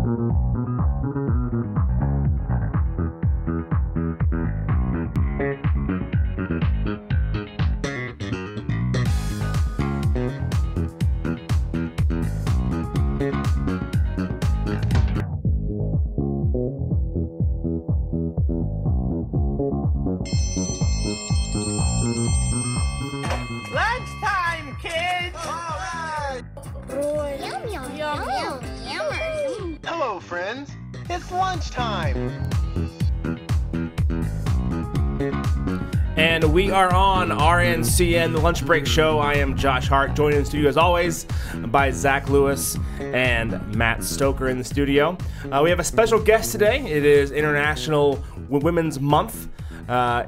Lunchtime, kids! All right! Yum, yum, yum, yum, yum. Hello, friends. It's lunchtime. And we are on RNCN, the Lunch Break Show. I am Josh Hart, joined in the studio as always by Zach Lewis and Matt Stoker in the studio. We have a special guest today. It is International Women's Month.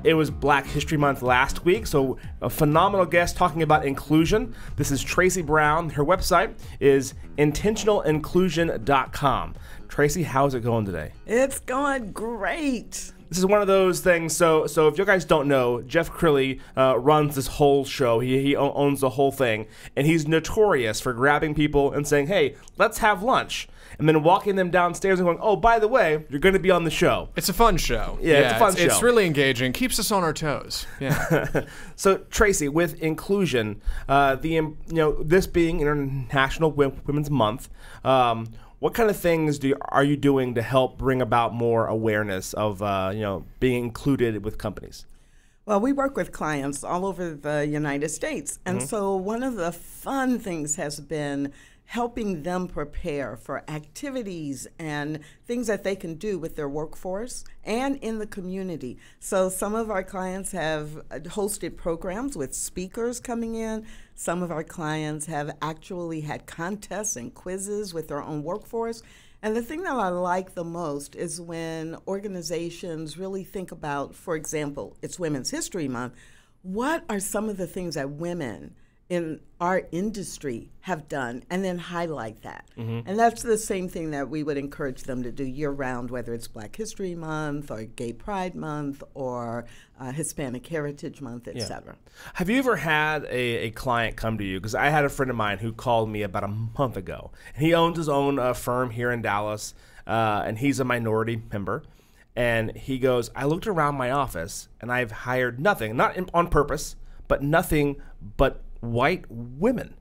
It was Black History Month last week, so a phenomenal guest talking about inclusion. This is Tracy Brown. Her website is intentionalinclusion.com. Tracy, how's it going today? It's going great. This is one of those things, so if you guys don't know, Jeff Crilly runs this whole show. He owns the whole thing, and he's notorious for grabbing people and saying, hey, let's have lunch, and then walking them downstairs and going, oh, by the way, you're going to be on the show. It's a fun show. Yeah, it's a fun show. It's really engaging, keeps us on our toes. Yeah. So, Tracy, with inclusion, this being International Women's Month, what kind of things are you doing to help bring about more awareness of being included with companies? Well, we work with clients all over the United States, and so one of the fun things has been helping them prepare for activities and things that they can do with their workforce and in the community. So some of our clients have hosted programs with speakers coming in. Some of our clients have actually had contests and quizzes with their own workforce. And the thing that I like the most is when organizations really think about, for example, it's Women's History Month, what are some of the things that women in our industry have done, and then highlight that. And that's the same thing that we would encourage them to do year-round, whether it's Black History Month or Gay Pride Month or Hispanic Heritage Month, et cetera. Have you ever had a client come to you? Because I had a friend of mine who called me about a month ago. And he owns his own firm here in Dallas, and he's a minority member. And he goes, I looked around my office, and I've hired nothing, not on purpose, but nothing but white women.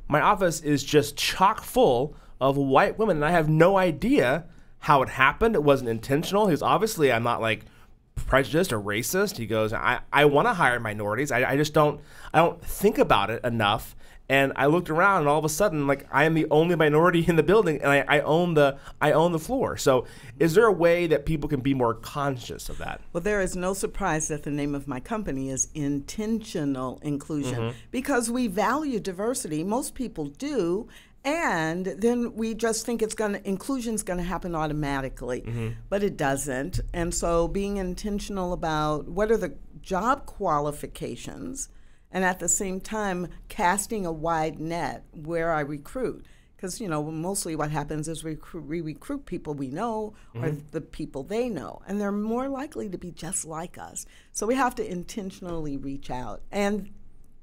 My office is just chock full of white women, and I have no idea how it happened. It wasn't intentional. He's obviously, I'm not like prejudiced or racist. He goes, I want to hire minorities. I just don't think about it enough. And I looked around, and all of a sudden, like, I am the only minority in the building, and I own the floor. So, is there a way that people can be more conscious of that? Well, there is no surprise that the name of my company is Intentional Inclusion because we value diversity. Most people do. And then we just think inclusion's going to happen automatically, but it doesn't. And so being intentional about what are the job qualifications, and at the same time casting a wide net where I recruit. Because, mostly what happens is we recruit people we know or the people they know, and they're more likely to be just like us. So we have to intentionally reach out, and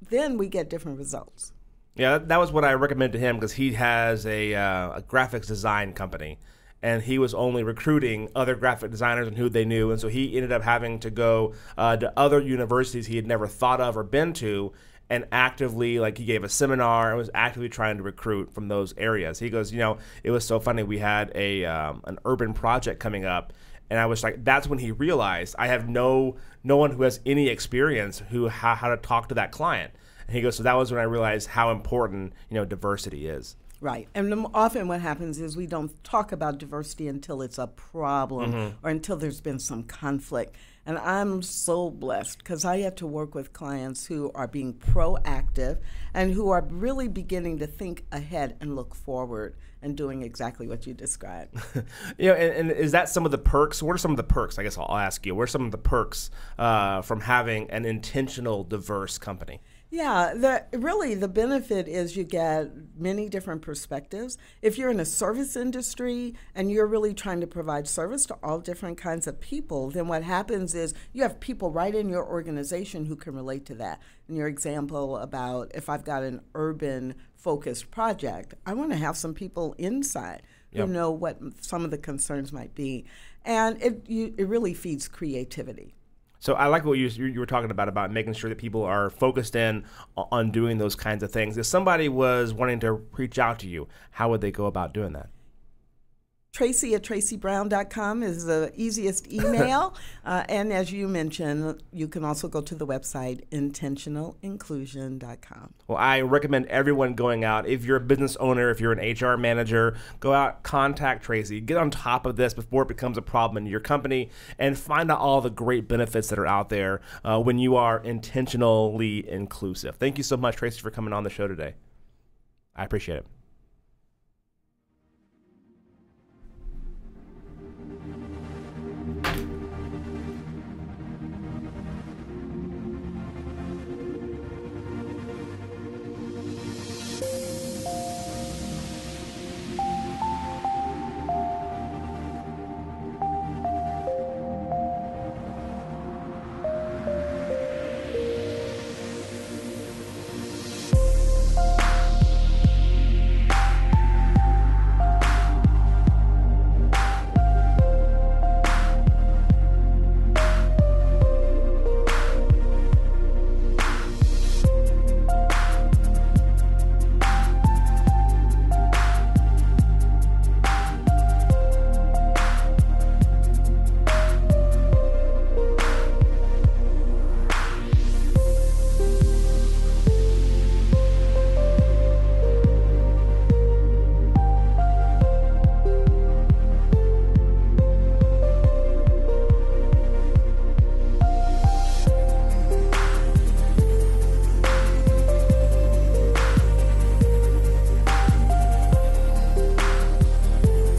then we get different results. Yeah, that was what I recommended to him because he has a graphics design company, and he was only recruiting other graphic designers and who they knew, and so he ended up having to go to other universities he had never thought of or been to, and actively, like, he gave a seminar and was actively trying to recruit from those areas. He goes, it was so funny. We had an urban project coming up, and I was like, that's when he realized I have no one who has any experience how to talk to that client. And he goes, so that was when I realized how important diversity is. Right. And often what happens is we don't talk about diversity until it's a problem or until there's been some conflict. And I'm so blessed because I get to work with clients who are being proactive and who are really beginning to think ahead and look forward and doing exactly what you described. And is that some of the perks? What are some of the perks? I guess I'll ask you. What are some of the perks from having an intentional, diverse company? Yeah, really the benefit is you get many different perspectives. If you're in a service industry and you're really trying to provide service to all different kinds of people, then what happens is you have people right in your organization who can relate to that. In your example about if I've got an urban focused project, I want to have some people inside who know what some of the concerns might be. And it really feeds creativity. So I like what you were talking about making sure that people are focused in on doing those kinds of things. If somebody was wanting to reach out to you, how would they go about doing that? Tracy@tracybrown.com is the easiest email. And as you mentioned, you can also go to the website intentionalinclusion.com. Well, I recommend everyone going out. If you're a business owner, if you're an HR manager, go out, contact Tracy. Get on top of this before it becomes a problem in your company and find out all the great benefits that are out there when you are intentionally inclusive. Thank you so much, Tracy, for coming on the show today. I appreciate it.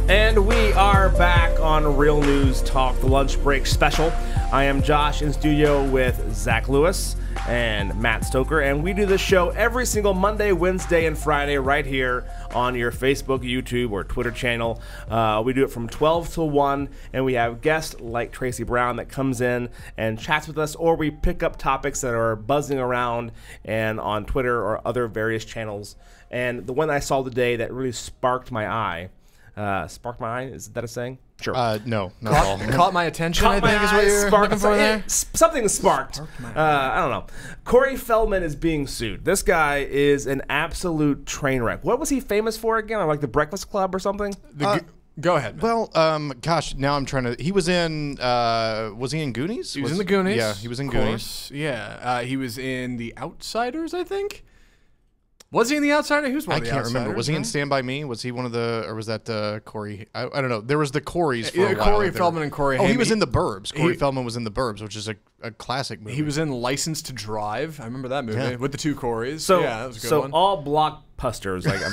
And we are back on Real News Talk, the lunch break special. I am Josh in studio with Zach Lewis and Matt Stoker, and we do this show every single Monday, Wednesday, and Friday right here on your Facebook, YouTube, or Twitter channel. We do it from 12 till 1, and we have guests like Tracy Brown that comes in and chats with us, or we pick up topics that are buzzing around and on Twitter or other various channels. And the one I saw today that really sparked my eye, is that a saying? Sure. No, not at all. Caught my attention, I think is what you're looking for there. Something sparked. I don't know. Corey Feldman is being sued. This guy is an absolute train wreck. What was he famous for again? Like the Breakfast Club or something? Go ahead, man. Well, gosh, now I'm trying to... He was in... was he in Goonies? He was in the Goonies. Yeah, he was in Goonies. Yeah. He was in The Outsiders, I think. Was he in The Outsider? He was one of the Outsiders. I can't remember. Was he in Stand By Me? Was he one of the... Or was that Corey... I don't know. There was the Coreys for a while. Corey Feldman and Corey Haim. Oh, he was in The Burbs. Corey Feldman was in The Burbs, which is a classic movie. He was in License to Drive. I remember that movie with the two Coreys. So, yeah, that was a good one. So all blockbusters. Like I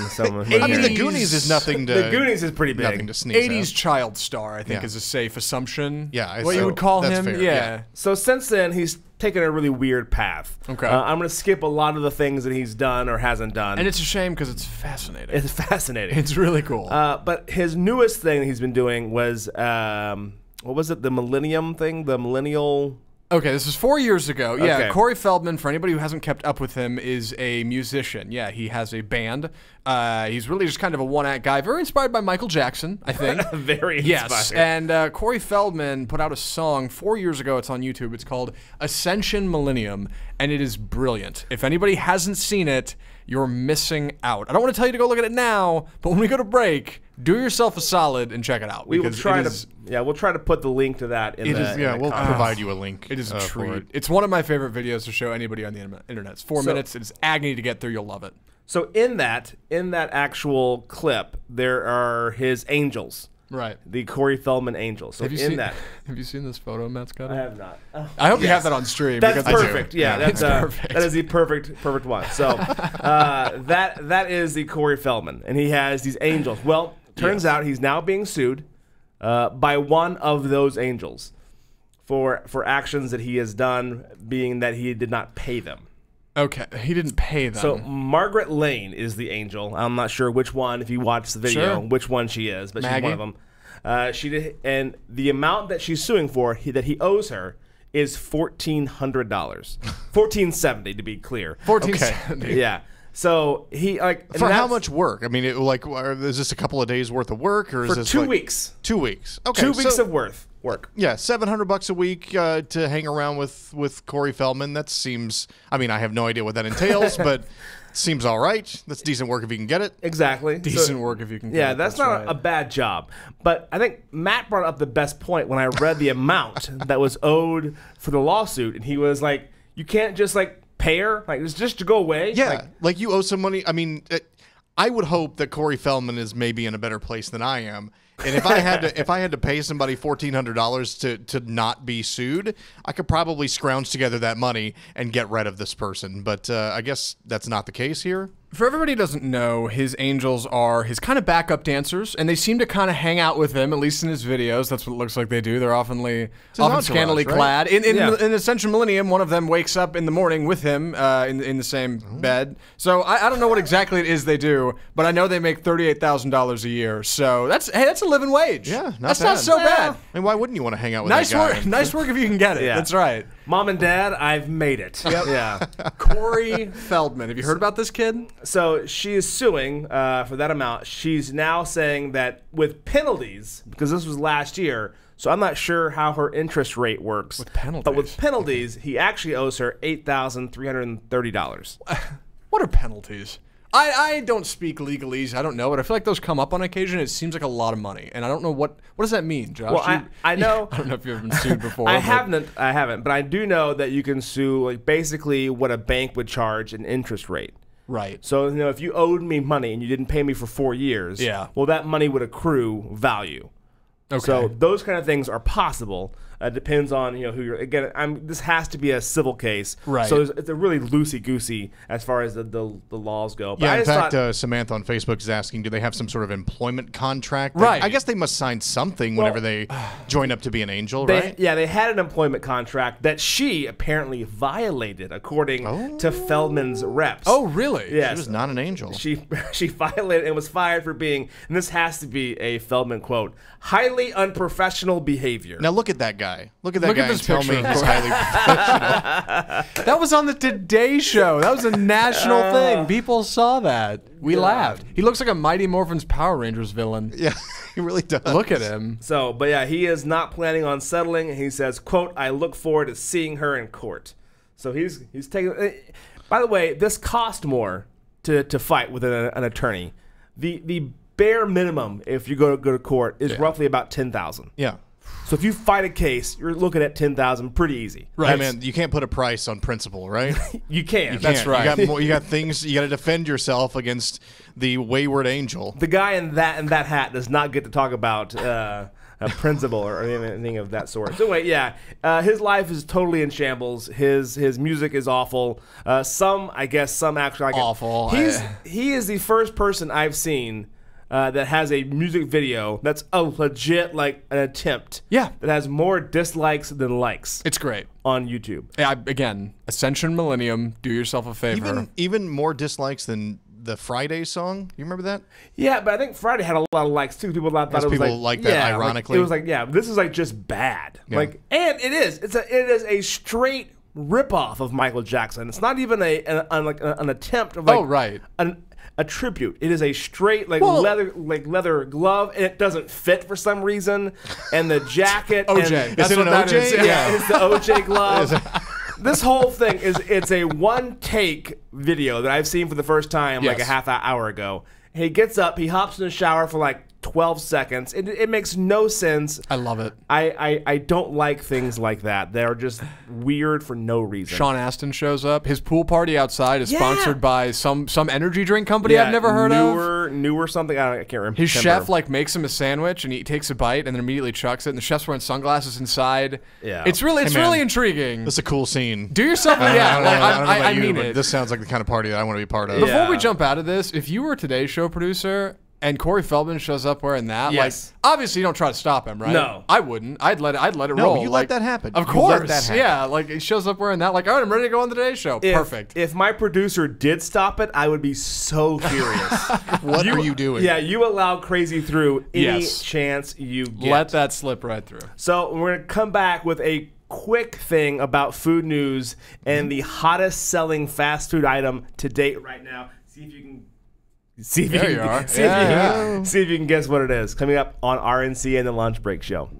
mean, The Goonies is nothing to... The Goonies is pretty big. Nothing to sneeze 80s at. child star, I think, is a safe assumption. Yeah. What you would call him. Fair. Yeah. So since then, he's taken a really weird path. Okay. I'm going to skip a lot of the things that he's done or hasn't done. And it's a shame because it's fascinating. It's fascinating. It's really cool. But his newest thing he's been doing was, what was it? The Millennium thing? The Millennial... Okay, this is 4 years ago. Yeah, Okay. Corey Feldman, for anybody who hasn't kept up with him, is a musician. Yeah, he has a band. He's really just kind of a one-act guy, very inspired by Michael Jackson, I think. Very inspired. Yes, and Corey Feldman put out a song 4 years ago. It's on YouTube. It's called Ascension Millennium, and it is brilliant. If anybody hasn't seen it, you're missing out. I don't want to tell you to go look at it now, but when we go to break, do yourself a solid and check it out. We will try we'll try to put the link to that in the we'll provide you a link. It is a treat. It's one of my favorite videos to show anybody on the internet. It's 4 minutes. It's agony to get through. You'll love it. So in that actual clip, there are his angels. Right. The Corey Feldman angels. So have you seen seen this photo, Matt Scott? I have not. I hope you have that on stream. That's because perfect. Yeah, that's perfect. That is the perfect one. So that is the Corey Feldman, and he has these angels. Well, turns out he's now being sued by one of those angels for actions that he has done, being that he did not pay them. Okay, he didn't pay them. So Margaret Lane is the angel. I'm not sure which one, if you watch the video, which one she is, but she's one of them. She did, and the amount that she's suing for, that he owes her, is $1,400. $1,470 to be clear. $1,470. Yeah. So he like For how much work? I mean, is this a couple of days worth of work, or is for this 2 like weeks? 2 weeks. Okay, 2 weeks of work. Yeah, $700 a week to hang around with Corey Feldman. That seems. I mean, I have no idea what that entails, but seems all right. That's decent work if you can get it. Exactly. Decent work if you can. Yeah, get it. that's not right. a bad job. But I think Matt brought up the best point when I read the amount that was owed for the lawsuit, and he was like, "You can't just like pay her, like it's just to go away." Yeah, like you owe some money. I mean, I would hope that Corey Feldman is maybe in a better place than I am. And if I had to pay somebody $1,400 to not be sued, I could probably scrounge together that money and get rid of this person. But I guess that's not the case here. For everybody who doesn't know, his angels are his kind of backup dancers, and they seem to kind of hang out with him, at least in his videos. That's what it looks like they do. They're often scantily clad. In Ascension Millennium, one of them wakes up in the morning with him in the same bed. So I don't know what exactly it is they do, but I know they make $38,000 a year. So that's a living wage. Yeah, that's bad. not so bad. I mean, why wouldn't you want to hang out with Nice that guy? work. Nice work if you can get it. Yeah. That's right. Mom and Dad, I've made it. Yep. Yeah. Corey Feldman. Have you heard about this kid? So she is suing for that amount. She's now saying that with penalties, because this was last year, so I'm not sure how her interest rate works. With penalties? But with penalties, he actually owes her $8,330. What are penalties? I don't speak legalese. I don't know, but I feel like those come up on occasion. It seems like a lot of money, and I don't know what does that mean, Josh? Well, I know. I don't know if you've ever been sued before. I haven't, but I do know that you can sue like basically what a bank would charge an interest rate. Right. So if you owed me money and you didn't pay me for 4 years, well, that money would accrue value. Okay. So those kind of things are possible. Depends on who you're. Again, this has to be a civil case, right? So it's a really loosey goosey as far as the laws go. But yeah, in fact, Samantha on Facebook is asking, do they have some sort of employment contract? Right. I guess they must sign something whenever they join up to be an angel, right? Yeah, they had an employment contract that she apparently violated, according to Feldman's reps. Oh, really? Yes. She was not an angel. She violated and was fired for being, and this has to be a Feldman quote, highly unprofessional behavior. Now look at that guy. Look at that guy and tell me picture. he's highly professional. That was on the Today Show. That was a national thing. People saw that. We laughed. He looks like a Mighty Morphin's Power Rangers villain. Yeah, he really does. Look at him. So, but yeah, he is not planning on settling. He says, quote, I look forward to seeing her in court. So he's taking. By the way, this cost more to fight with an attorney. The bare minimum, if you go to court, is roughly about $10,000. Yeah. So if you fight a case, you're looking at $10,000 pretty easy. Right, man. You can't put a price on principle, right? You can. That's right. You got things. You got to defend yourself against the wayward angel. The guy in that hat does not get to talk about a principle or anything of that sort. So wait, his life is totally in shambles. His music is awful. Some actually like awful. He is the first person I've seen that has a music video that's a legit like an attempt. Yeah. That has more dislikes than likes. It's great. On YouTube. Again, Ascension Millennium, do yourself a favor. Even more dislikes than the Friday song. You remember that? Yeah, but I think Friday had a lot of likes too. People thought it was people like that ironically. It was like, this is like just bad. Yeah. And it is. It is a straight ripoff of Michael Jackson. It's not even an attempt of a tribute. It is a straight leather glove, and it doesn't fit for some reason. And the jacket. OJ. Is it an OJ? Yeah, it's the OJ glove. This whole thing it's a one take video that I've seen for the first time like a half hour ago. He gets up, he hops in the shower for like 12 seconds. It makes no sense. I love it. I don't like things like that. They're just weird for no reason. Sean Astin shows up. His pool party outside is sponsored by some energy drink company I've never heard of. Newer something. I can't remember. His chef makes him a sandwich and he takes a bite and then immediately chucks it. And the chef's wearing sunglasses inside. Yeah, it's really intriguing. It's a cool scene. Do yourself. I mean it. This sounds like the kind of party that I want to be part of. Before we jump out of this, if you were a Today Show producer and Corey Feldman shows up wearing that, obviously you don't try to stop him, right? No. I wouldn't. I'd let it roll. No, you let that happen. Of course. Let that happen. Yeah, he shows up wearing that, all right, I'm ready to go on the Today Show. Perfect. If my producer did stop it, I would be so curious. What are you doing? Yeah, you allow crazy through any chance you get. Let that slip right through. So we're going to come back with a quick thing about food news and the hottest selling fast food item to date right now. See if you can. See if There you you can, are. see, see if you can guess what it is. Coming up on RNC and the Lunch Break Show.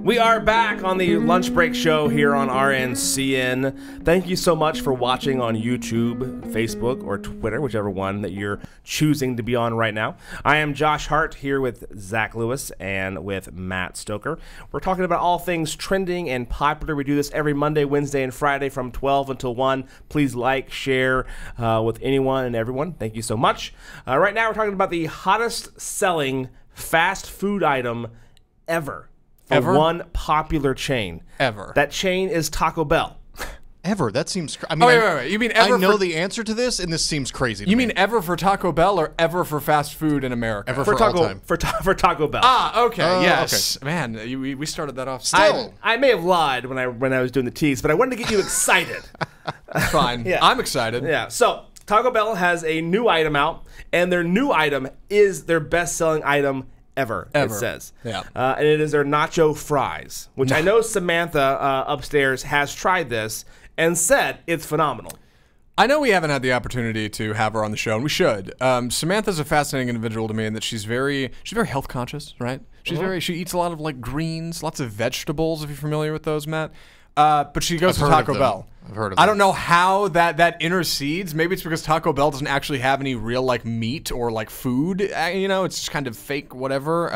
We are back on the Lunch Break Show here on RNCN. Thank you so much for watching on YouTube, Facebook, or Twitter, whichever one that you're choosing to be on right now. I am Josh Hart here with Zach Lewis and with Matt Stoker. We're talking about all things trending and popular. We do this every Monday, Wednesday, and Friday from 12 until 1. Please like, share with anyone and everyone. Thank you so much. Right now we're talking about the hottest selling fast food item ever. Ever? One popular chain. Ever. That chain is Taco Bell. Ever? That seems. I mean, wait. You mean ever? I know for, the answer to this, and this seems crazy. You mean ever for Taco Bell or ever for fast food in America? Ever For for all Taco time. for Taco Bell. Ah, okay. Oh, Yes, man. We started that off. I may have lied when I was doing the tease, but I wanted to get you excited. Fine. Yeah. I'm excited. Yeah. So Taco Bell has a new item out, and their new item is their best-selling item ever. It says. Yeah. And it is their nacho fries, which I know Samantha upstairs has tried this and said it's phenomenal. I know we haven't had the opportunity to have her on the show, and we should. Samantha's a fascinating individual to me in that she's very health conscious, right? She eats a lot of like greens, lots of vegetables. If you're familiar with those, Matt. But she goes to Taco Bell. I've heard of I them. don't know how that intercedes. Maybe it's because Taco Bell doesn't actually have any real like meat or like food. It's just kind of fake whatever.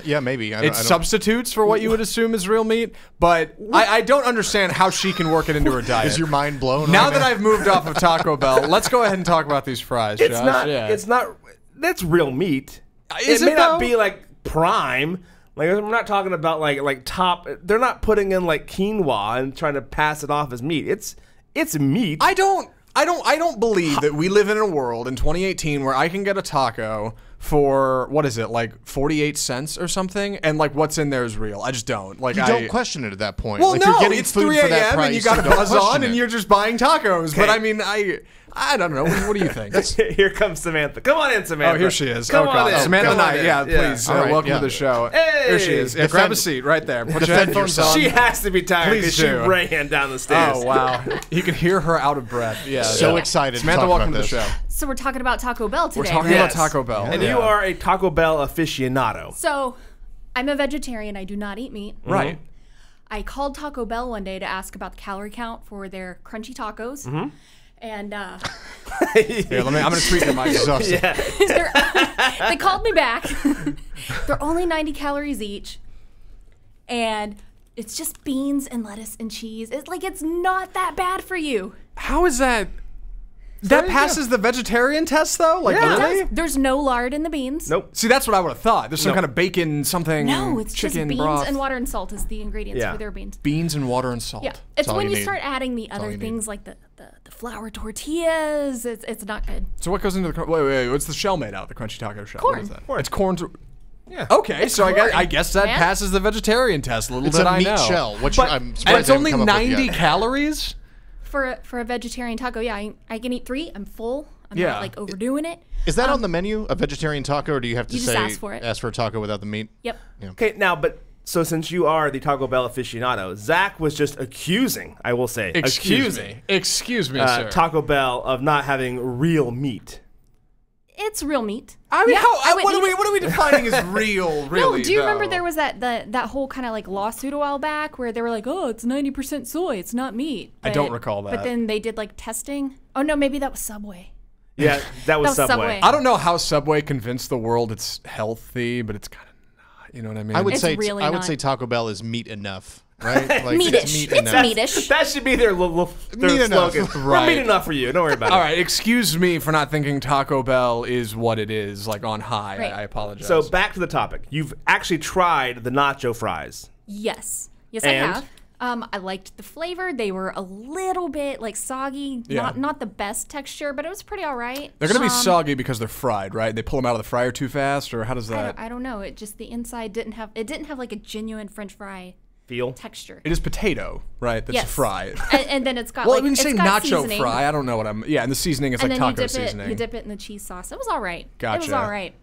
Yeah, maybe. It substitutes for what you would assume is real meat. But I don't understand how she can work it into her diet. Is your mind blown? Now right that I've moved off of Taco Bell, let's go ahead and talk about these fries, It's Josh. not. Yeah. It's not. That's real meat. Is it may it, not though? be like prime. Like we're not talking about like top. They're not putting in like quinoa and trying to pass it off as meat. It's meat. I don't believe that we live in a world in 2018 where I can get a taco for what is it, like 48 cents or something, and like what's in there is real. I just don't. Like You don't question it at that point. Well, like, no, you're getting it's food 3 for that a.m. price, and you got a don't buzz question on, and it. you're just buying tacos. But Okay. I mean, I don't know. What do you think? Here comes Samantha. Come on in, Samantha. Oh, here she is. Come oh, on God. in. Samantha Come on Knight. in. Yeah, please. All right, welcome yeah. to the show. Hey. Here she is. Yeah, grab a Defend- seat right there. Put your defend headphones yourself. on. She has to be tired Please because she do. ran down the stairs. Oh, wow. You can hear her out of breath. Yeah. So yeah. excited. Samantha, to talk welcome to about the this. show. So we're talking about Taco Bell today. We're talking right? about Yes. Taco Bell. And Yeah. you are a Taco Bell aficionado. So I'm a vegetarian. I do not eat meat. Right. I called Taco Bell one day to ask about the calorie count for their crunchy tacos. Mm-hmm. And Here, I'm going to tweak your mic. Exhausting. they called me back. They're only 90 calories each. And it's just beans and lettuce and cheese. It's not that bad for you. How is that? That passes the vegetarian test, though? Like, Yeah. really? There's no lard in the beans. Nope. See, that's what I would have thought. There's some No. kind of bacon, something. No, it's just chicken beans broth. and water and salt is the ingredients Yeah. for their beans. Beans and water and salt. Yeah, it's all when you you need. start adding the all other you need. things like the flour tortillas. It's not good. So what goes into the wait? What's the shell made out? The crunchy taco shell. Corn. What is that? Corn. It's corn. Yeah. Okay, so corn, I guess that man. passes the vegetarian test. Little It's did a I meat know. shell, which But- I'm and surprised it's they only haven't come up with 90 yet. calories. For a vegetarian taco, yeah, I can eat 3. I'm full. I'm Yeah. not like overdoing it. Is that on the menu, a vegetarian taco, or do you have to You just say ask for it. ask for a taco without the meat? Yep. Okay, now, but so since you are the Taco Bell aficionado, Zach was just accusing, I will say, Excuse me, sir. Taco Bell of not having real meat. It's real meat. I mean, Yeah, I would eat it. what are we defining as real? Really? No, do you remember though? there was that whole kind of like lawsuit a while back where they were like, oh, it's 90% soy, it's not meat. I don't recall But that. then they did like testing. Oh no, maybe that was Subway. Yeah, that was That was Subway. Subway. I don't know how Subway convinced the world it's healthy, but it's kind of not. You know what I mean? I would It's say really I would not. say Taco Bell is meat enough. right? Like, Meatish. It's meatish. That should be their Meat enough. slogan. Right. We're meat enough for you. Don't worry about All it. right, excuse me for not thinking Taco Bell is what it is, like on high. Right. I apologize. So back to the topic. You've actually tried the nacho fries. Yes. Yes, And? I have. I liked the flavor. They were a little bit like soggy, Yeah. not the best texture, but it was pretty all right. they're gonna be soggy because they're fried, right? They pull them out of the fryer too fast, or how does that? I don't know. It just the inside didn't have like a genuine French fry Feel? texture. It is potato, right? That's Yes. fried. And then it's got Well, like when you it's say got nacho seasoning, fry, I don't know what I'm. Yeah, and the seasoning is and like then taco you dip seasoning. you dip it in the cheese sauce. It was all right. It was Gotcha. all right.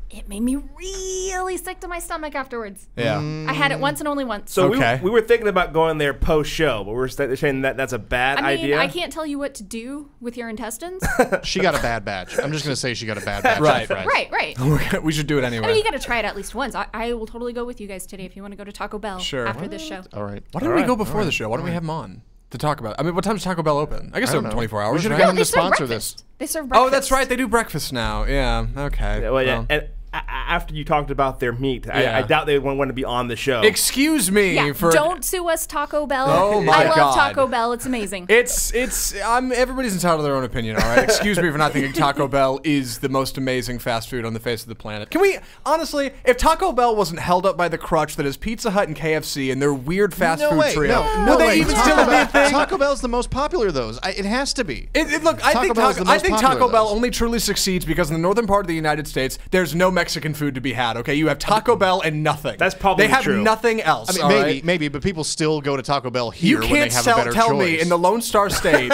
It made me really sick to my stomach afterwards. Yeah. I had it once and only once. So Okay. we were thinking about going there post-show, but we're saying that that's a bad I mean, idea. I can't tell you what to do with your intestines. She got a bad batch. I'm just gonna say she got a bad batch. Right. Of fries. right. We should do it I mean, anyway. you got to try it at least once. I will totally go with you guys today if you want to go to Taco Bell Sure. after this show. All right. Why didn't we go before the show? Why don't we have them on to talk about? I mean, what time does Taco Bell open? I guess they're don't open know. 24 hours. We should have right? gotten They to serve sponsor breakfast. this. They serve breakfast. Oh, that's right. They do breakfast now. Yeah. Okay. Well, yeah, and after you talked about their meat, Yeah. I doubt they would want to be on the show. Excuse me Yeah, for. don't sue us, Taco Bell. Oh, my I love God. Taco Bell. It's amazing. Everybody's entitled to their own opinion, all right? Excuse me for not thinking Taco Bell is the most amazing fast food on the face of the planet. Can we, honestly, if Taco Bell wasn't held up by the crutch that is Pizza Hut and KFC and their weird fast No food way. trio, No would they way. even Taco still be a Bell- thing? Taco Bell's the most popular of those. It has to be. Look, I think Bell's the most popular Taco of Bell those. only truly succeeds because in the northern part of the United States, there's no Mexican food to be had. Okay, you have Taco Bell and nothing. That's probably they have true. nothing else. I mean, all maybe, right? maybe, but people still go to Taco Bell here You when they can't have a better tell choice. me in the Lone Star State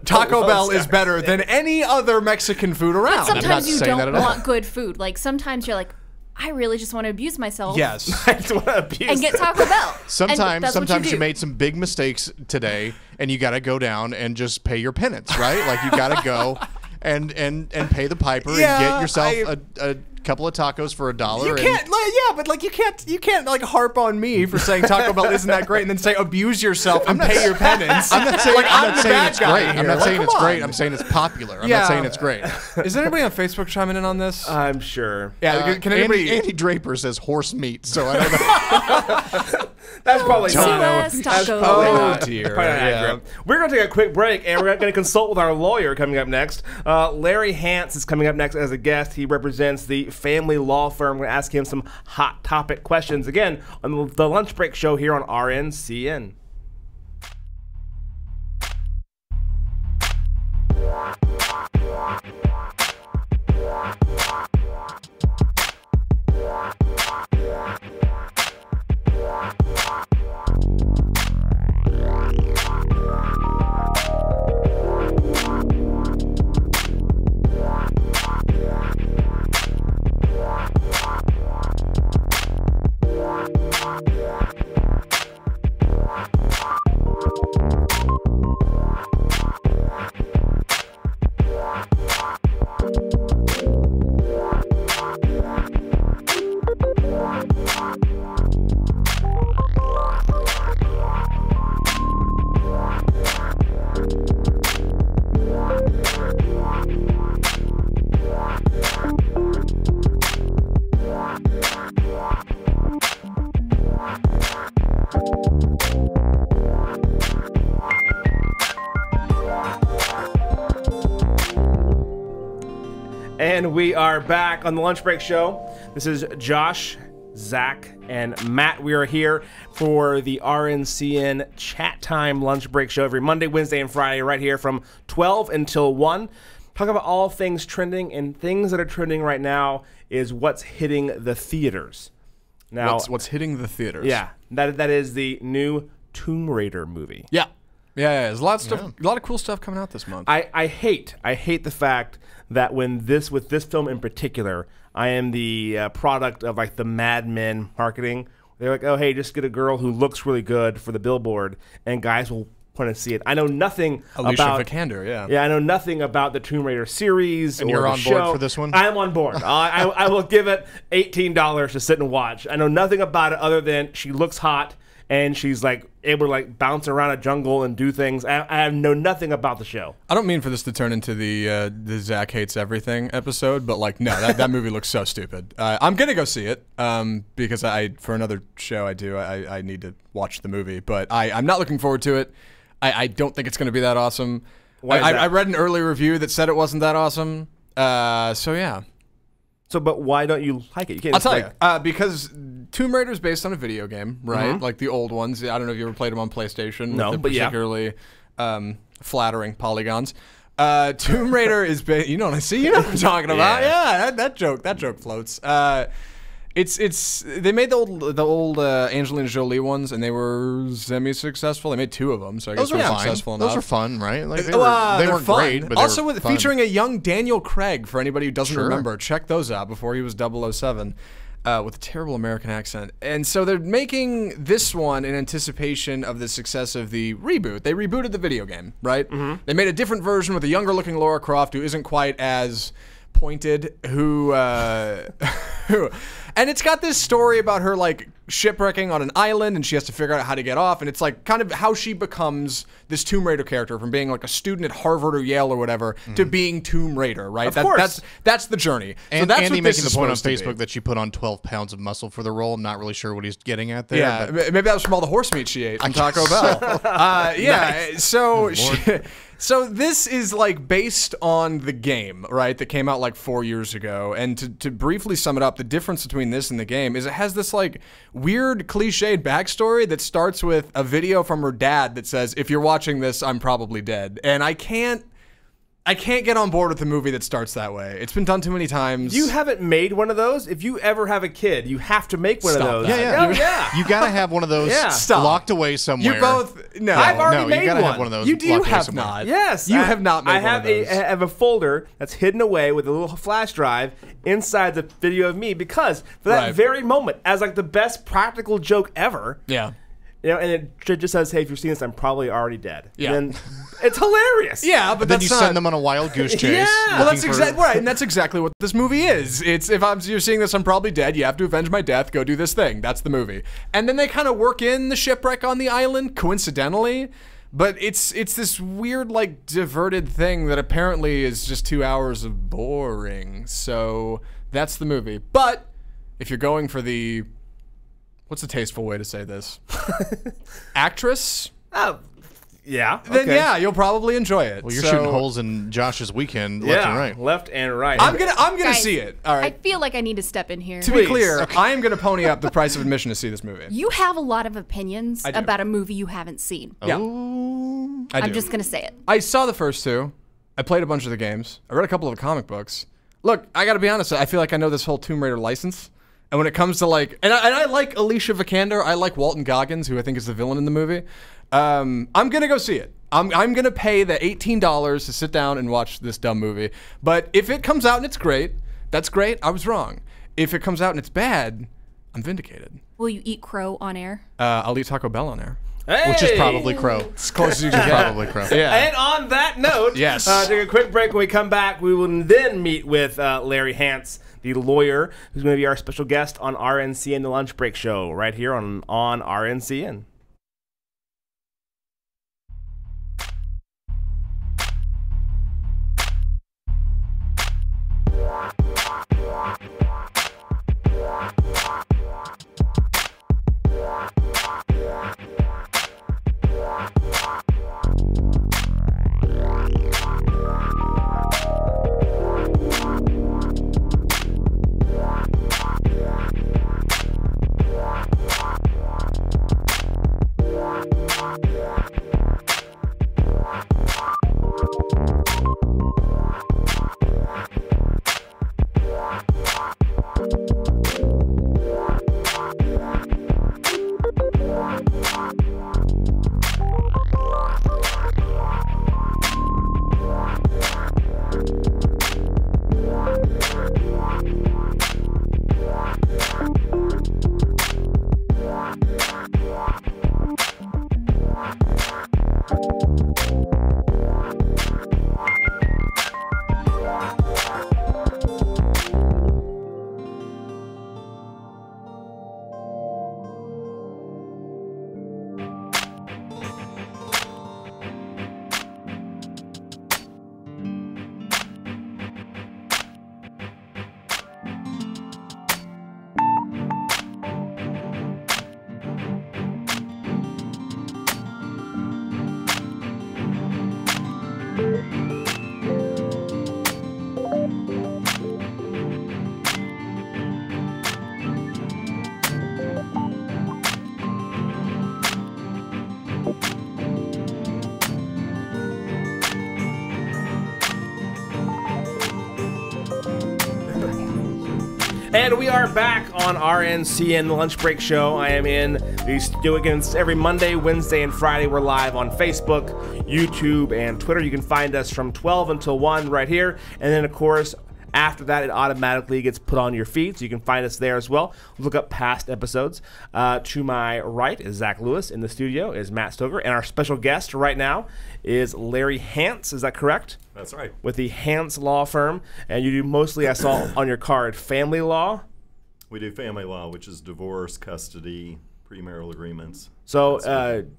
Taco Bell is better than any other Mexican food But around. sometimes you saying that don't at all. want good food. Like sometimes you're like, I really just want to abuse myself. Yes. I just want to abuse And get Taco Bell. And Sometimes, that's what sometimes you do. made some big mistakes today, and you got to go down and just pay your penance, right? Like you got to go and pay the piper Yeah, and get yourself a couple of tacos for $1. You and- can't, you can't like harp on me for saying Taco Bell isn't that great, and then say abuse yourself and pay your penance. I'm not saying, like, I'm I'm not the saying bad it's guy great. here. I'm not Like, saying come it's great. on. I'm saying it's popular. I'm Yeah. not saying it's great. Is there anybody on Facebook chiming in on this? I'm sure. Yeah, can anybody? Andy Draper says horse meat, so I don't know. That's probably Sue not. us, That's Taco probably Bell. not. dear, Probably not yeah. accurate. We're going to take a quick break, and we're going to consult with our lawyer coming up next. Larry Hance is coming up next as a guest. He represents the family law firm. We're going to ask him some hot topic questions again on the Lunch Break Show here on RNCN. And we are back on the Lunch Break Show. This is Josh, Zach, and Matt. We are here for the RNCN Chat Time Lunch Break Show every Monday, Wednesday, and Friday, right here from 12 until 1. Talk about all things trending, and things that are trending right now is what's hitting the theaters. Now, What's hitting the theaters? yeah, that is the new Tomb Raider movie. Yeah. There's a lot of stuff, a lot of cool stuff coming out this month. I hate the fact that with this film in particular, I am the product of like the Mad Men marketing. They're like, oh hey, just get a girl who looks really good for the billboard, and guys will want to see it. I know nothing Alicia about Vikander, yeah. Yeah, I know nothing about the Tomb Raider series. And or you're the on board show. for this one? I'm on board. I will give it $18 to sit and watch. I know nothing about it other than she looks hot and she's like able to like bounce around a jungle and do things. I know nothing about the show. I don't mean for this to turn into the Zach Hates Everything episode, but like, no, that movie looks so stupid. I'm going to go see it because for another show I need to watch the movie, but I'm not looking forward to it. I don't think it's going to be that awesome. Why is that? I read an early review that said it wasn't that awesome. So yeah. So, but why don't you like it? You can't I'll just, tell you, because Tomb Raider is based on a video game, right? Mm-hmm. Like the old ones. I don't know if you ever played them on PlayStation. No, with the but yeah. particularly flattering polygons. Tomb Raider is based. You know what I see? You know what I'm talking about? Yeah, that joke floats. They made the old Angelina Jolie ones, and they were semi-successful. They made 2 of them, so I guess Those are they were fine. successful enough. Those were fun, right? Like they They're weren't fun. great, but also they were with fun. featuring a young Daniel Craig. For anybody who doesn't Sure. remember, check those out before he was 007 with a terrible American accent. And so they're making this one in anticipation of the success of the reboot. They rebooted the video game, right? Mm-hmm. They made a different version with a younger-looking Lara Croft who isn't quite as pointed, and it's got this story about her like shipwrecking on an island, and she has to figure out how to get off, and it's like kind of how she becomes this Tomb Raider character from being like a student at Harvard or Yale or whatever to being Tomb Raider, right? Of course. That's the journey. And so that's Andy what this making is the point on supposed to be. Facebook that she put on 12 pounds of muscle for the role. I'm not really sure what he's getting at there. Yeah, but maybe that was from all the horse meat she ate from Taco Bell. Yeah, so this is like based on the game, right, that came out like 4 years ago. And to briefly sum it up, the difference between this and the game is it has this like weird cliched backstory that starts with a video from her dad that says, "If you're watching this, I'm probably dead." And I can't get on board with the movie that starts that way. It's been done too many times. You haven't made one of those? If you ever have a kid, you have to make one Stop of those. that. yeah. Oh, yeah. You gotta have one of those Yeah. Stop. locked away somewhere. You both no. I've already no, made you gotta one. have one of those. You do locked away have somewhere. not. Yes. You have not made I one have of those. I have a folder that's hidden away with a little flash drive inside the video of me because for that Right. very moment, as like the best practical joke ever, Yeah. you know, and it just says, "Hey, if you're seeing this, I'm probably already dead." Yeah. And then it's hilarious. Yeah, but Then that's you not, send them on a wild goose chase. Yeah. Well, that's looking for- exactly right, and that's exactly what this movie is. It's you're seeing this, I'm probably dead. You have to avenge my death. Go do this thing. That's the movie. And then they kind of work in the shipwreck on the island coincidentally, but it's this weird like diverted thing that apparently is just 2 hours of boring. So that's the movie. But if you're going for the what's a tasteful way to say this? Actress? Oh, yeah. Then okay. yeah, you'll probably enjoy it. Well, you're So- shooting holes in Josh's weekend left Yeah, and right. left and right. I'm gonna Guys, see it. All I right. feel like I need to step in here. To be Please. clear, I am gonna pony up the price of admission to see this movie. You have a lot of opinions I do. about a movie you haven't seen. Yeah, Ooh. I do. I'm just going to say it. I saw the first 2. I played a bunch of the games. I read a couple of the comic books. Look, I gotta be honest. I feel like I know this whole Tomb Raider license. And when it comes to like, and I like Alicia Vikander. I like Walton Goggins, who I think is the villain in the movie. I'm gonna go see it. I'm gonna pay the $18 to sit down and watch this dumb movie. But if it comes out and it's great, that's great. I was wrong. If it comes out and it's bad, I'm vindicated. Will you eat crow on air? I'll eat Taco Bell on there. Which is Hey! probably Crow. As close as you can get. Probably Crow. Yeah. And on that note, Yes. take a quick break. When we come back, we will then meet with Larry Hantz, the lawyer, who's going to be our special guest on RNCN, the Lunch Break Show, right here on RNCN. And we are back on RNCN, the Lunch Break Show. I am in the studio again every Monday, Wednesday, and Friday. We're live on Facebook, YouTube, and Twitter. You can find us from 12 until 1 right here. And then, of course, after that, it automatically gets put on your feed, so you can find us there as well. Look up past episodes. To my right is Zach Lewis. In the studio is Matt Stoker. And our special guest right now is Larry Hance. Is that correct? That's right. With the Hance Law Firm. And you do mostly, I saw on your card, family law? We do family law, which is divorce, custody, premarital agreements. So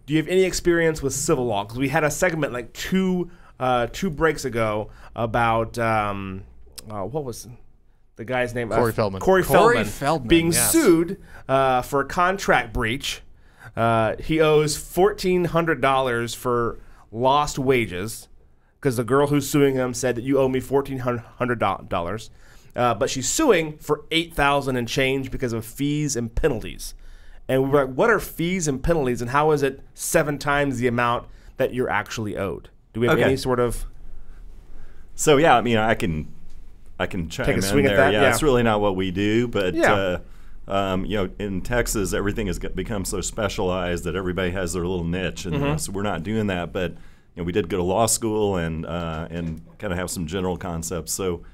do you have any experience with civil law? Because we had a segment like two breaks ago about... what was the guy's name? Corey Feldman. Corey Feldman being yes. sued for a contract breach. He owes $1,400 for lost wages because the girl who's suing him said that you owe me $1,400. But she's suing for $8,000 and change because of fees and penalties. And we were like, what are fees and penalties, and how is it 7 times the amount that you're actually owed? Do we have any sort of... So, yeah, I mean, I can chime Take a swing in at there. that, Yeah, it's really not what we do, but Yeah. you know, in Texas, everything has become so specialized that everybody has their little niche, and so we're not doing that. But you know, we did go to law school and kind of have some general concepts. So,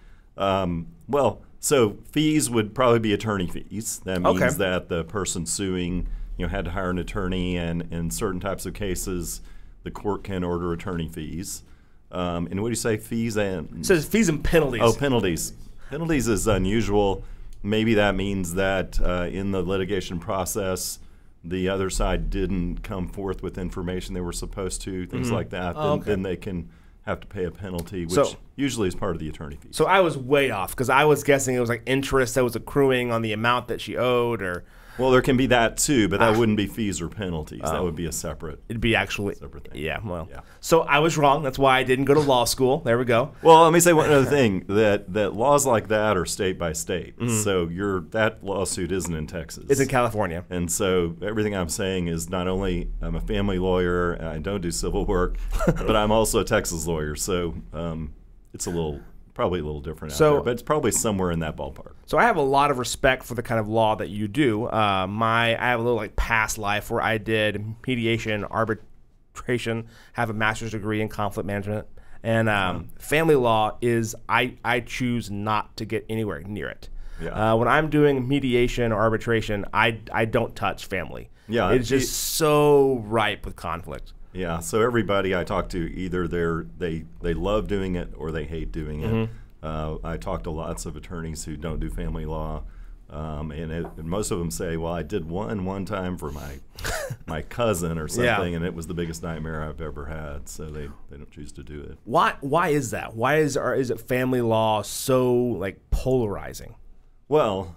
so fees would probably be attorney fees. That means that the person suing, you know, had to hire an attorney, and in certain types of cases, the court can order attorney fees. And what do you say, fees and... It says fees and penalties. Oh, penalties. Penalties is unusual. Maybe that means that in the litigation process, the other side didn't come forth with information they were supposed to, things like that. Then they can have to pay a penalty, which usually is part of the attorney fees. So I was way off because I was guessing it was like interest that was accruing on the amount that she owed, or... Well, there can be that too, but that wouldn't be fees or penalties. That would be a separate. It'd be actually separate thing. Yeah, well. Yeah. So I was wrong. That's why I didn't go to law school. There we go. Well, let me say one other thing, that laws like that are state by state. So that lawsuit isn't in Texas. It's in California. And so everything I'm saying is not only I'm a family lawyer and I don't do civil work, but I'm also a Texas lawyer. So it's probably a little different out there, but it's probably somewhere in that ballpark. So I have a lot of respect for the kind of law that you do. I have a little like past life where I did mediation, arbitration, have a master's degree in conflict management, and family law is I choose not to get anywhere near it. Yeah. When I'm doing mediation or arbitration, I don't touch family. Yeah, it's just so ripe with conflict. Yeah, so everybody I talk to, either they love doing it or they hate doing it. I talk to lots of attorneys who don't do family law, and most of them say, well, I did one time for my cousin or something, and it was the biggest nightmare I've ever had, so they don't choose to do it. Why is that? Why is it family law so like polarizing? Well,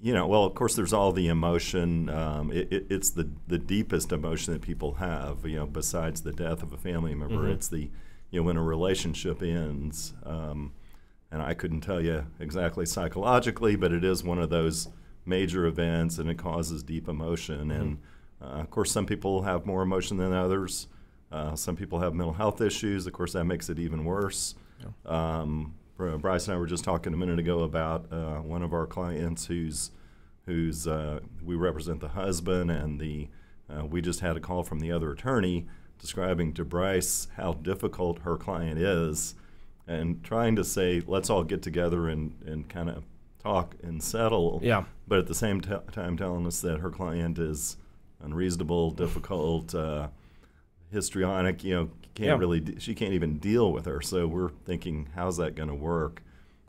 of course, there's all the emotion. It's the deepest emotion that people have, besides the death of a family member. It's when a relationship ends. And I couldn't tell you exactly psychologically, but it is one of those major events, and it causes deep emotion. And, of course, some people have more emotion than others. Some people have mental health issues. Of course, that makes it even worse. Bryce and I were just talking a minute ago about one of our clients who's we represent the husband, and we just had a call from the other attorney describing to Bryce how difficult her client is, and trying to say, let's all get together and kind of talk and settle. Yeah. But at the same time telling us that her client is unreasonable, difficult, histrionic, she can't even deal with her. So we're thinking, how's that going to work?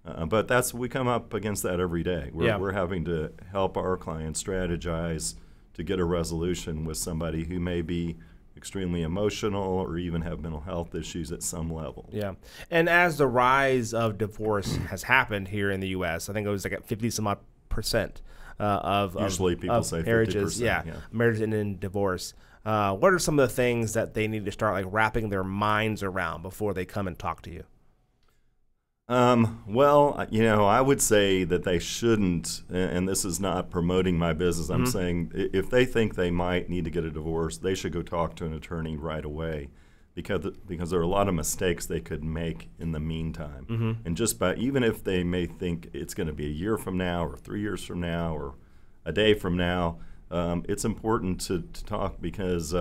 But we come up against that every day. We're having to help our clients strategize to get a resolution with somebody who may be extremely emotional or even have mental health issues at some level. Yeah. And as the rise of divorce has happened here in the U.S., I think it was like at 50-some-odd% of usually people say 50%. Marriages, marriages end in divorce. What are some of the things that they need to start like wrapping their minds around before they come and talk to you? I would say that they shouldn't, and this is not promoting my business. I'm saying if they think they might need to get a divorce, they should go talk to an attorney right away. because there are a lot of mistakes they could make in the meantime. And just by, even if they may think it's going to be a year from now or 3 years from now or a day from now, it's important to talk because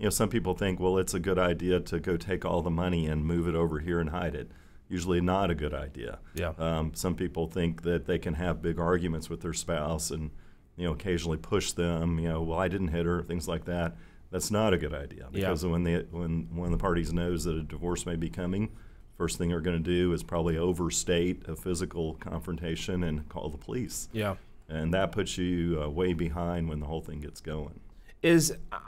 some people think, well, it's a good idea to go take all the money and move it over here and hide it. Usually not a good idea. Yeah. Some people think that they can have big arguments with their spouse and occasionally push them. Well, I didn't hit her, things like that. That's not a good idea because when one of the parties knows that a divorce may be coming, first thing they're going to do is probably overstate a physical confrontation and call the police. Yeah. And that puts you way behind when the whole thing gets going.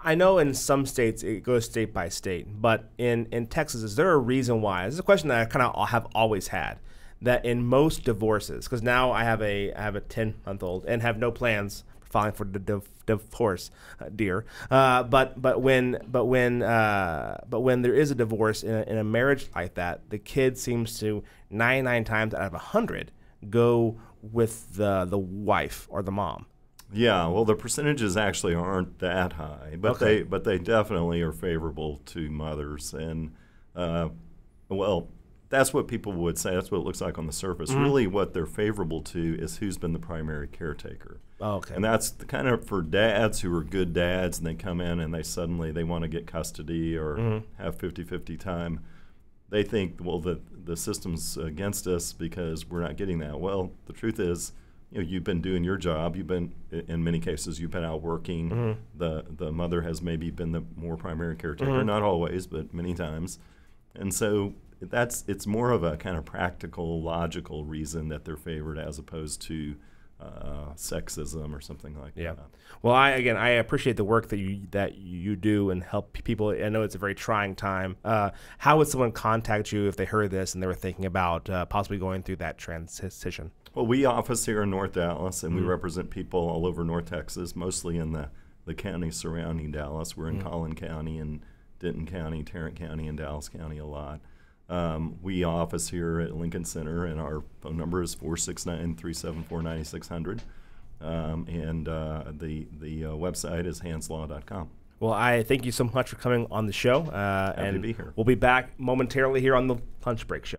I know in some states it goes state by state, but in Texas, is there a reason why? This is a question that I kind of have always had, that in most divorces, because now I have a 10-month-old and have no plans for filing for divorce, dear. But when there is a divorce in a marriage like that, the kid seems to 99 times out of 100 go with the wife or the mom. Yeah, well, the percentages actually aren't that high, but they definitely are favorable to mothers, and that's what people would say. That's what it looks like on the surface. Really, what they're favorable to is who's been the primary caretaker. Oh, okay. And that's kind of for dads who are good dads, and they come in and they want to get custody or have 50-50 time. They think, well, the system's against us because we're not getting that. Well, the truth is, you've been doing your job. You've been, in many cases, you've been out working. The mother has maybe been the more primary caretaker, not always, but many times. And so it's more of a kind of practical, logical reason that they're favored as opposed to sexism or something like that. Well, I appreciate the work that you do and help people. I know it's a very trying time. How would someone contact you if they heard this and they were thinking about possibly going through that transition? Well, we office here in North Dallas, and we represent people all over North Texas, mostly in the counties surrounding Dallas. We're in Collin County and Denton County, Tarrant County, and Dallas County a lot. We office here at Lincoln Center, and our phone number is 469-374-9600. And the website is handslaw.com. Well, I thank you so much for coming on the show. Happy to be here. We'll be back momentarily here on the Lunch Break Show.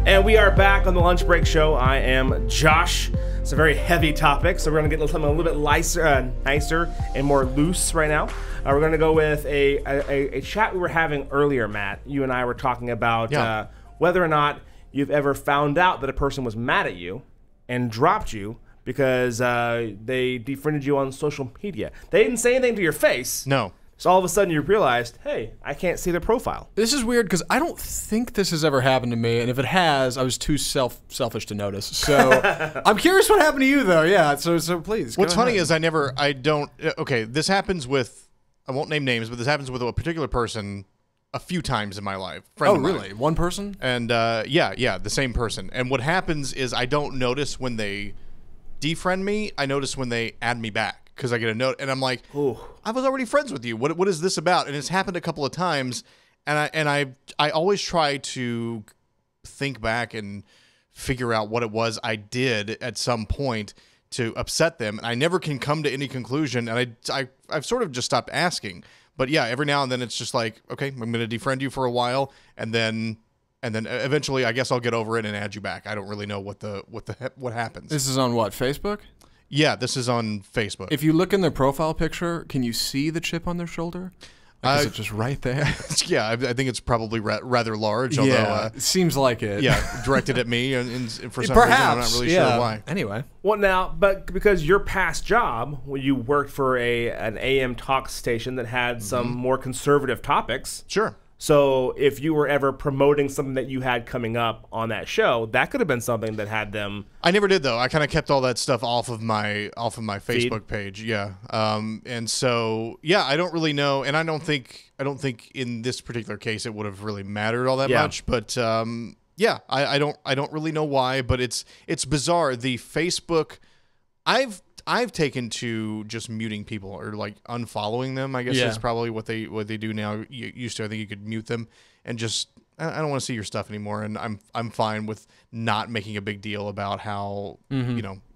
And we are back on the Lunch Break Show. I am Josh. It's a very heavy topic, so we're going to get something a little bit nicer and more loose right now. We're going to go with a chat we were having earlier, Matt. You and I were talking about whether or not you've ever found out that a person was mad at you and dropped you because they defriended you on social media. They didn't say anything to your face. No. So all of a sudden you realized, hey, I can't see their profile. This is weird because I don't think this has ever happened to me, and if it has, I was too selfish to notice. So I'm curious what happened to you, though. Yeah, so please. What's funny is this happens with, I won't name names, but this happens with a particular person a few times in my life. Oh, really? One person? And the same person. And what happens is I don't notice when they defriend me. I notice when they add me back. Because I get a note, and I'm like, I was already friends with you. What is this about? And it's happened a couple of times, and I always try to think back and figure out what it was I did at some point to upset them, and I never can come to any conclusion, and I've sort of just stopped asking. But yeah, every now and then it's just like, okay, I'm going to defriend you for a while, and then eventually I guess I'll get over it and add you back. I don't really know what happens. This is on what, Facebook? Yeah, this is on Facebook. If you look in their profile picture, can you see the chip on their shoulder? Like, is it just right there? Yeah, I think it's probably rather large. Although, it seems like it. Yeah, directed at me, and for some Perhaps, reason I'm not really sure why. Anyway. Well, now, but because your past job, when you worked for an AM talk station that had some more conservative topics. Sure. So if you were ever promoting something that you had coming up on that show, that could have been something that had them. I never did though. I kind of kept all that stuff off of my Facebook page. Yeah. And so yeah, I don't really know, and I don't think in this particular case it would have really mattered all that much. But yeah, I don't really know why, but it's bizarre. The Facebook, I've taken to just muting people or like unfollowing them. I guess that's probably what they do now. Used to, I think you could mute them and just, I don't want to see your stuff anymore. And I'm fine with not making a big deal about how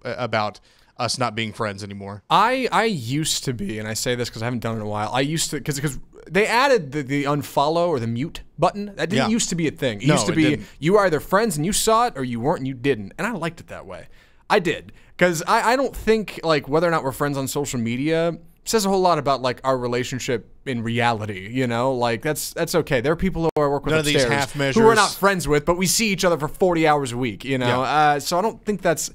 about us not being friends anymore. I used to be, and I say this because I haven't done it in a while. I used to because they added the unfollow or the mute button. That didn't used to be a thing. It used to be you were either friends and you saw it, or you weren't and you didn't. And I liked it that way. I did. Because I don't think, like, whether or not we're friends on social media says a whole lot about, like, our relationship in reality, you know? Like, that's okay. There are people who I work with upstairs these half measures who we're not friends with, but we see each other for 40 hours a week, you know? Yeah. So I don't think that's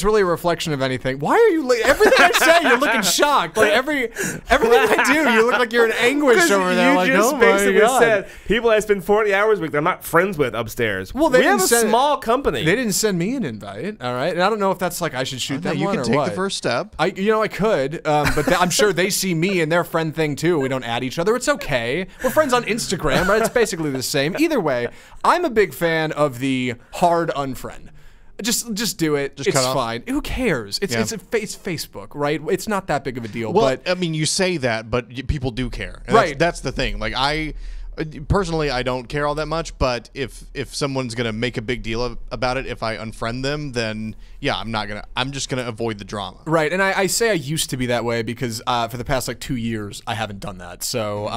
really a reflection of anything. Why are you everything I say, you're looking shocked. Like everything I do, you look like you're in anguish over there. You like, just oh basically my God. said people I spend 40 hours a week that I'm not friends with upstairs. Well, they we have a didn't send- small company. They didn't send me an invite, all right? And I don't know if that's like I should shoot them You one can or take what. the first step. I could, but I'm sure they see me and their friend thing too. We don't add each other. It's okay. We're friends on Instagram, right? It's basically the same. Either way, I'm a big fan of the hard unfriend. Just do it. Just it's cut off. fine. Who cares? It's Facebook, right? It's not that big of a deal. Well, but I mean, you say that, but people do care. And Right. That's the thing. Like personally, I don't care all that much. But if someone's gonna make a big deal about it, if I unfriend them, then yeah, I'm just gonna avoid the drama. Right, and I say I used to be that way because for the past like 2 years I haven't done that. So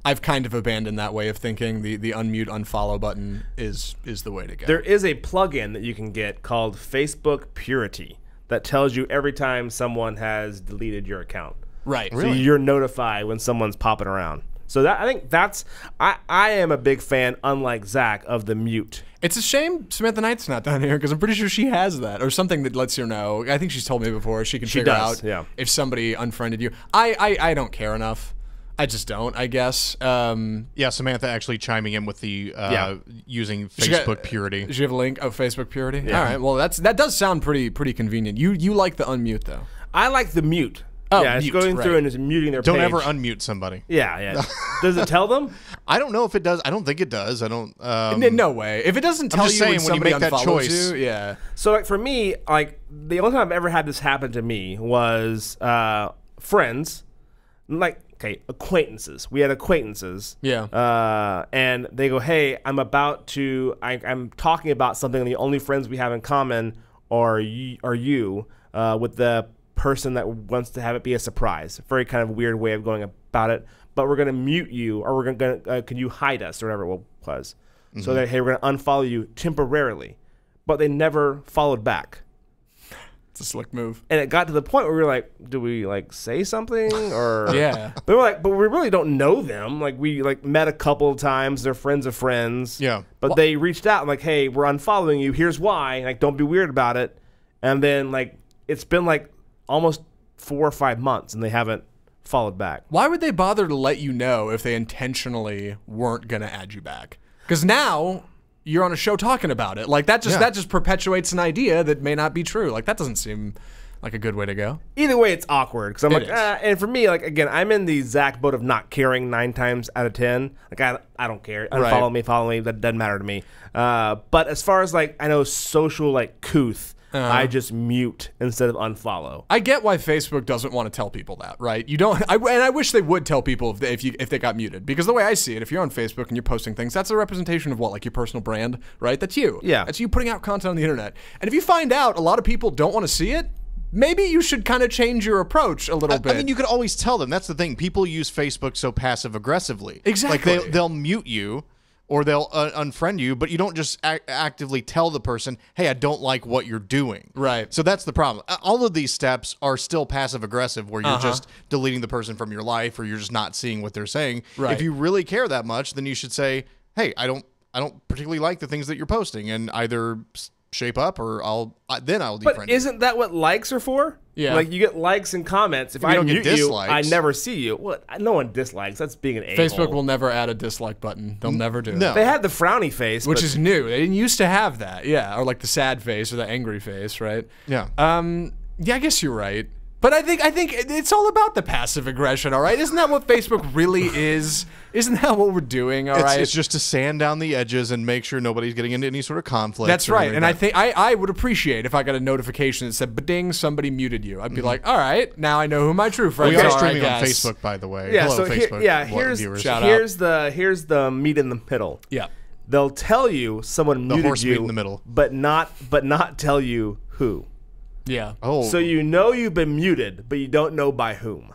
I've kind of abandoned that way of thinking. The unmute, unfollow button is the way to go. There is a plugin that you can get called Facebook Purity that tells you every time someone has deleted your account. Right. So you're notified when someone's popping around. So I think that's I am a big fan, unlike Zach, of the mute. It's a shame Samantha Knight's not down here because I'm pretty sure she has that or something that lets her know. I think she's told me before she can figure out if somebody unfriended you. I don't care enough. I just don't, I guess. Yeah, Samantha actually chiming in with the using Facebook Purity. Does she have a link of Facebook Purity? Yeah. All right. Well, that does sound pretty convenient. You like the unmute though? I like the mute. Oh, yeah, it's mute, going through right. and it's muting their Don't page. ever unmute somebody. Yeah. Does it tell them? I don't know if it does. I don't think it does. I don't. No way. If it doesn't tell just you when saying, when you somebody make that unfollows choice- you, yeah. So like for me, like the only time I've ever had this happen to me was friends, like acquaintances. We had acquaintances. Yeah. And they go, hey, I'm talking about something, and the only friends we have in common are you with the person that wants to have it be a surprise. Very kind of weird way of going about it. But we're going to mute you, or we're going to, can you hide us, or whatever it was. Mm-hmm. So that, hey, we're going to unfollow you temporarily. But they never followed back. It's a slick move. And it got to the point where we were like, do we like say something or Yeah. But we're like, but we really don't know them. Like we like met a couple of times. They're friends of friends. Yeah. But they reached out and like, hey, we're unfollowing you. Here's why. Like, don't be weird about it. And then like it's been like almost 4 or 5 months and they haven't followed back. Why would they bother to let you know if they intentionally weren't going to add you back? Because now you're on a show talking about it. Like that just perpetuates an idea that may not be true. Like that doesn't seem like a good way to go. Either way, it's awkward because I'm It like, is. and for me, like again, I'm in the Zach boat of not caring 9 times out of 10. Like I don't care. Unfollow me, follow me. That doesn't matter to me. But as far as like I know, social like couth, I just mute instead of unfollow. I get why Facebook doesn't want to tell people that, right? You don't, and I wish they would tell people if they got muted, because the way I see it, if you're on Facebook and you're posting things, that's a representation of what, like your personal brand, right? That's you. Yeah. That's you putting out content on the internet. And if you find out a lot of people don't want to see it, maybe you should kind of change your approach a little bit. I mean, you could always tell them. That's the thing. People use Facebook so passive aggressively. Exactly. Like they'll mute you, or they'll unfriend you, but you don't just actively tell the person, hey, I don't like what you're doing. Right. So that's the problem. All of these steps are still passive-aggressive, where you're just deleting the person from your life, or you're just not seeing what they're saying. Right. If you really care that much, then you should say, hey, I don't particularly like the things that you're posting, and either shape up, or I'll defriend But you. isn't that what likes are for? Yeah. Like you get likes and comments. If I don't get mute you, dislikes. I never see you. Well, no one dislikes. That's being an a-hole. Facebook will never add a dislike button. They'll never do it. No. They had the frowny face, Which but is new. They didn't used to have that. Yeah. Or like the sad face or the angry face, right? Yeah. Yeah, I guess you're right. But I think it's all about the passive aggression, all right? Isn't that what Facebook really is? Isn't that what we're doing, all right? It's just to sand down the edges and make sure nobody's getting into any sort of conflict. That's or right. anything And I like think I would appreciate if I got a notification that said, "Ding, somebody muted you." I'd be like, "All right, now I know who my true that. friends We are are." streaming I on guess. Facebook, by the way. yeah. Hello, So Facebook. here's viewers. Shout out. here's the meat in the middle. Yeah. They'll tell you someone The muted horse you meat in the middle. but not tell you who. Yeah. Oh, So you know you've been muted, but you don't know by whom.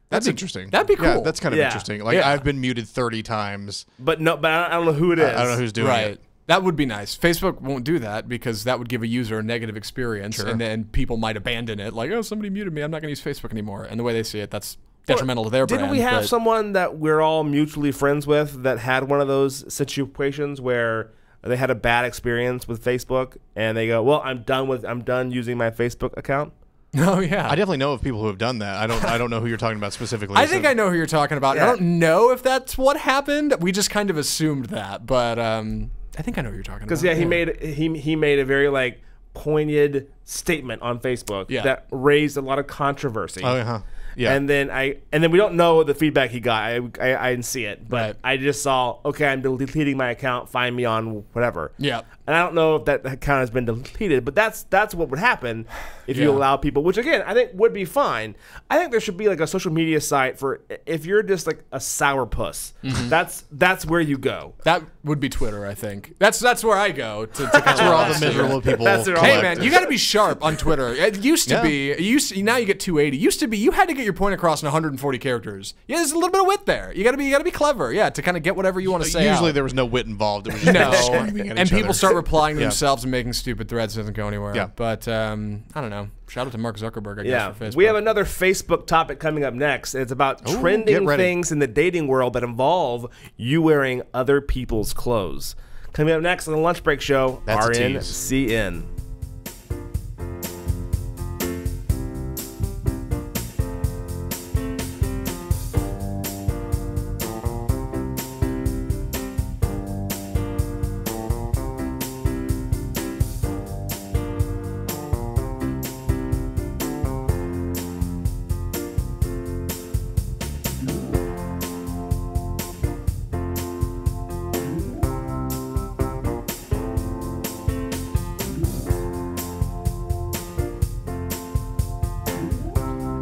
that's interesting. that'd be Yeah, cool. that's kind of Yeah. interesting. Like Yeah. I've been muted 30 times. But I don't know who it is. I don't know who's doing Right. it. That would be nice. Facebook won't do that because that would give a user a negative experience, and then people might abandon it. Like, oh, somebody muted me. I'm not going to use Facebook anymore. And the way they see it, that's detrimental to their brand. Didn't we have but- someone that we're all mutually friends with that had one of those situations where they had a bad experience with Facebook and they go, "Well, I'm done using my Facebook account." Oh yeah. I definitely know of people who have done that. I don't know who you're talking about specifically. I think I know who you're talking about. Yeah. I don't know if that's what happened. We just kind of assumed that, but I think I know who you're talking about. Because he made a very like pointed statement on Facebook Yeah. that raised a lot of controversy. Oh, yeah. Yeah. And then we don't know the feedback he got. I didn't see it, but Right. I just saw, okay, I'm deleting my account. Find me on whatever. Yeah. And I don't know if that account has been deleted, but that's what would happen if you Yeah. allow people, which again I think would be fine. I think there should be like a social media site for if you're just like a sourpuss. Mm-hmm. That's where you go. That would be Twitter, I think. That's where I go to That's where all the miserable people. That's where all- Hey collect. man, you got to be sharp on Twitter. It used to be. Now you get 280. Used to be you had to get your point across in 140 characters. Yeah, there's a little bit of wit there. You got to be clever. Yeah, to kind of get whatever you want to say. Usually out. there was no wit involved. It was just No, screaming at and each people other. start replying to Yeah. themselves and making stupid threads. Doesn't go anywhere. Yeah. But I don't know. Shout out to Mark Zuckerberg. I Yeah, guess for Facebook. we have another Facebook topic coming up next. It's about Ooh, trending get ready. things in the dating world that involve you wearing other people's clothes. Coming up next on the Lunch Break Show, That's a tease. RNCN.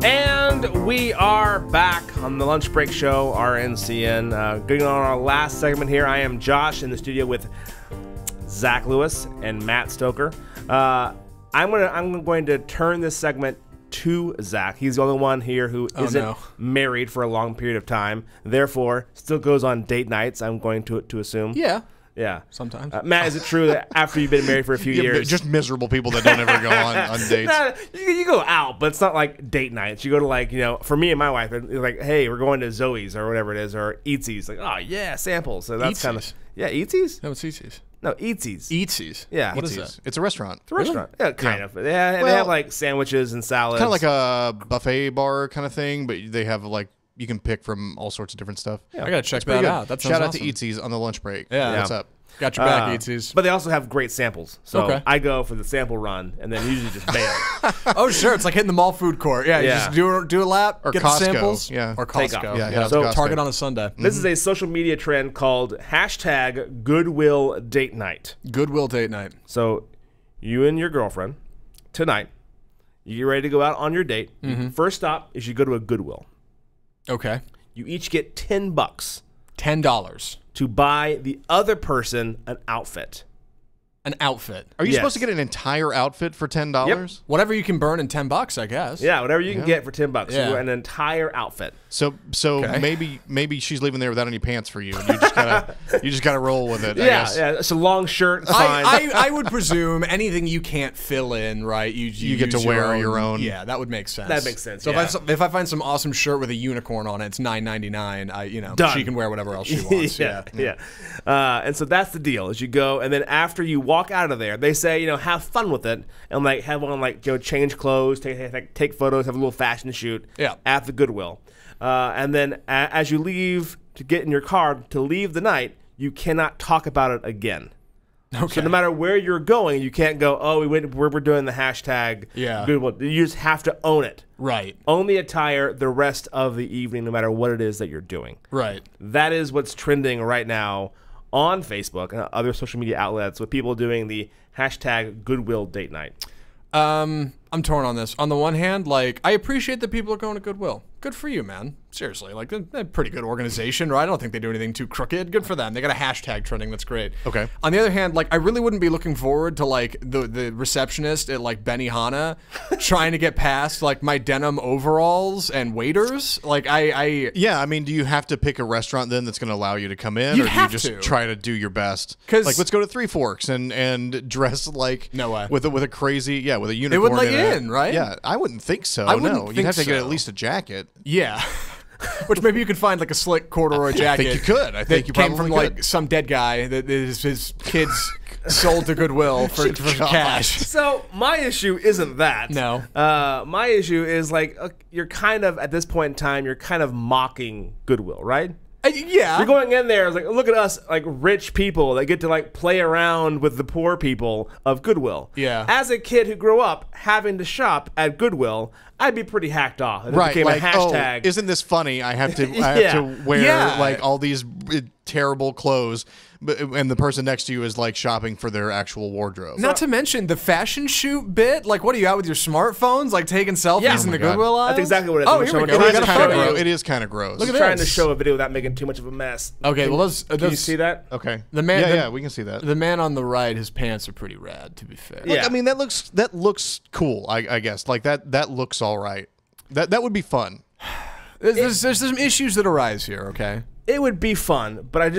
And we are back on the Lunch Break Show, RNCN. Getting on our last segment here, I am Josh in the studio with Zach Lewis and Matt Stoker. I'm going to turn this segment to Zach. He's the only one here who isn't married for a long period of time. Therefore, still goes on date nights, I'm going to assume. Yeah. Yeah. Sometimes. Matt, is it true that after you've been married for a few Yeah, but years... just miserable people that don't ever go on dates. Nah, you go out, but it's not like date nights. You go to like, for me and my wife, it's like, hey, we're going to Zoe's or whatever it is, or Eatsy's. Like, oh yeah, samples. So that's kind of Eatsy's? yeah, Eatsy's. No, it's Eatsy's. No, Eatsy's. Eatsy's. Yeah. What is It's- that? It's a restaurant. It's a restaurant. Yeah, kind of. They Well, have like sandwiches and salads. Kind of like a buffet bar kind of thing, but they have like you can pick from all sorts of different stuff. I gotta check Pretty that good. out. That sounds Shout out awesome. to Eatsy's on the lunch break. Yeah. What's up? Got your back, Eatsy's. But they also have great samples. So Okay. I go for the sample run and then usually just bail. Oh, sure. It's like hitting the mall food court. Yeah, you Yeah. just do a lap, Or get Costco, the samples. yeah. Or Take Costco. off. Yeah, Yeah, head out to so Costco. Target on a Sunday. This is a social media trend called hashtag Goodwill Date Night. Goodwill date night. So you and your girlfriend tonight, you get ready to go out on your date. First stop is you go to a Goodwill. Okay. You each get $10 $10. to buy the other person an outfit. An outfit. Are you Yes. supposed to get an entire outfit for $10? Whatever you can burn in $10, I guess. Yeah, whatever you can get for $10. Yeah. You an entire outfit. So Okay. maybe she's leaving there without any pants for you. And you just gotta roll with it. I Yeah, guess. yeah. It's a long shirt. It's fine. I would presume anything you can't fill in, right? You get to use wear your own. Yeah, that would make sense. That makes sense, So yeah. if I find some awesome shirt with a unicorn on it, it's $9.99. Done. She can wear whatever else she wants. yeah. And so that's the deal. Is you go, and then after you walk out of there, they say, have fun with it, and like have on change clothes, take photos, have a little fashion shoot. Yeah. At the Goodwill, and then as you leave to get in your car to leave the night, you cannot talk about it again. Okay. So no matter where you're going, you can't go, oh, we're doing the hashtag Yeah. Goodwill. You just have to own it. Right. Own the attire the rest of the evening, no matter what it is that you're doing. Right. That is what's trending right now on Facebook and other social media outlets with people doing the hashtag Goodwill date night. I'm torn on this. On the one hand, I appreciate that people are going to Goodwill. Good for you, man. Seriously, they're a pretty good organization, right? I don't think they do anything too crooked. Good for them. They got a hashtag trending. That's great. Okay. On the other hand, I really wouldn't be looking forward to the receptionist at Benihana trying to get past my denim overalls and waiters. Yeah, I mean, do you have to pick a restaurant then that's going to allow you to come in, You or do you have just to. try to do your best? 'Cause- let's go to Three Forks and dress No way. with a crazy with a unicorn. They wouldn't let in you it. in, right? Yeah, I wouldn't think so. I wouldn't no, think you'd have to get so. at least a jacket. Yeah. Which maybe you could find a slick corduroy jacket. think you could. I think that you came probably from could. some dead guy that his kids sold to Goodwill for cash. So my issue isn't that. No. My issue is you're kind of, at this point in time, you're kind of mocking Goodwill, right? Yeah. You're going in there, look at us, rich people that get to play around with the poor people of Goodwill. Yeah. As a kid who grew up having to shop at Goodwill, I'd be pretty hacked off. It became a hashtag. Oh, isn't this funny? I have to Yeah. wear Yeah. all these terrible clothes, and the person next to you is shopping for their actual wardrobe. Not to mention the fashion shoot bit. What are you out with your smartphones, taking selfies Yeah. in Oh the my God. Goodwill aisle? That's exactly what it is. Oh, I'm here we showing go. you. We It's got a kind of photo. gross. It is kind of gross. Look at Trying to this. show a video without making too much of a mess. Okay, well, Can you see that? Okay. The man- Yeah, we can see that. the man on the right, his pants are pretty rad, to be fair. Yeah. I mean, that looks cool. I guess that looks all right. That would be fun. There's some issues that arise here, okay? It would be fun, but I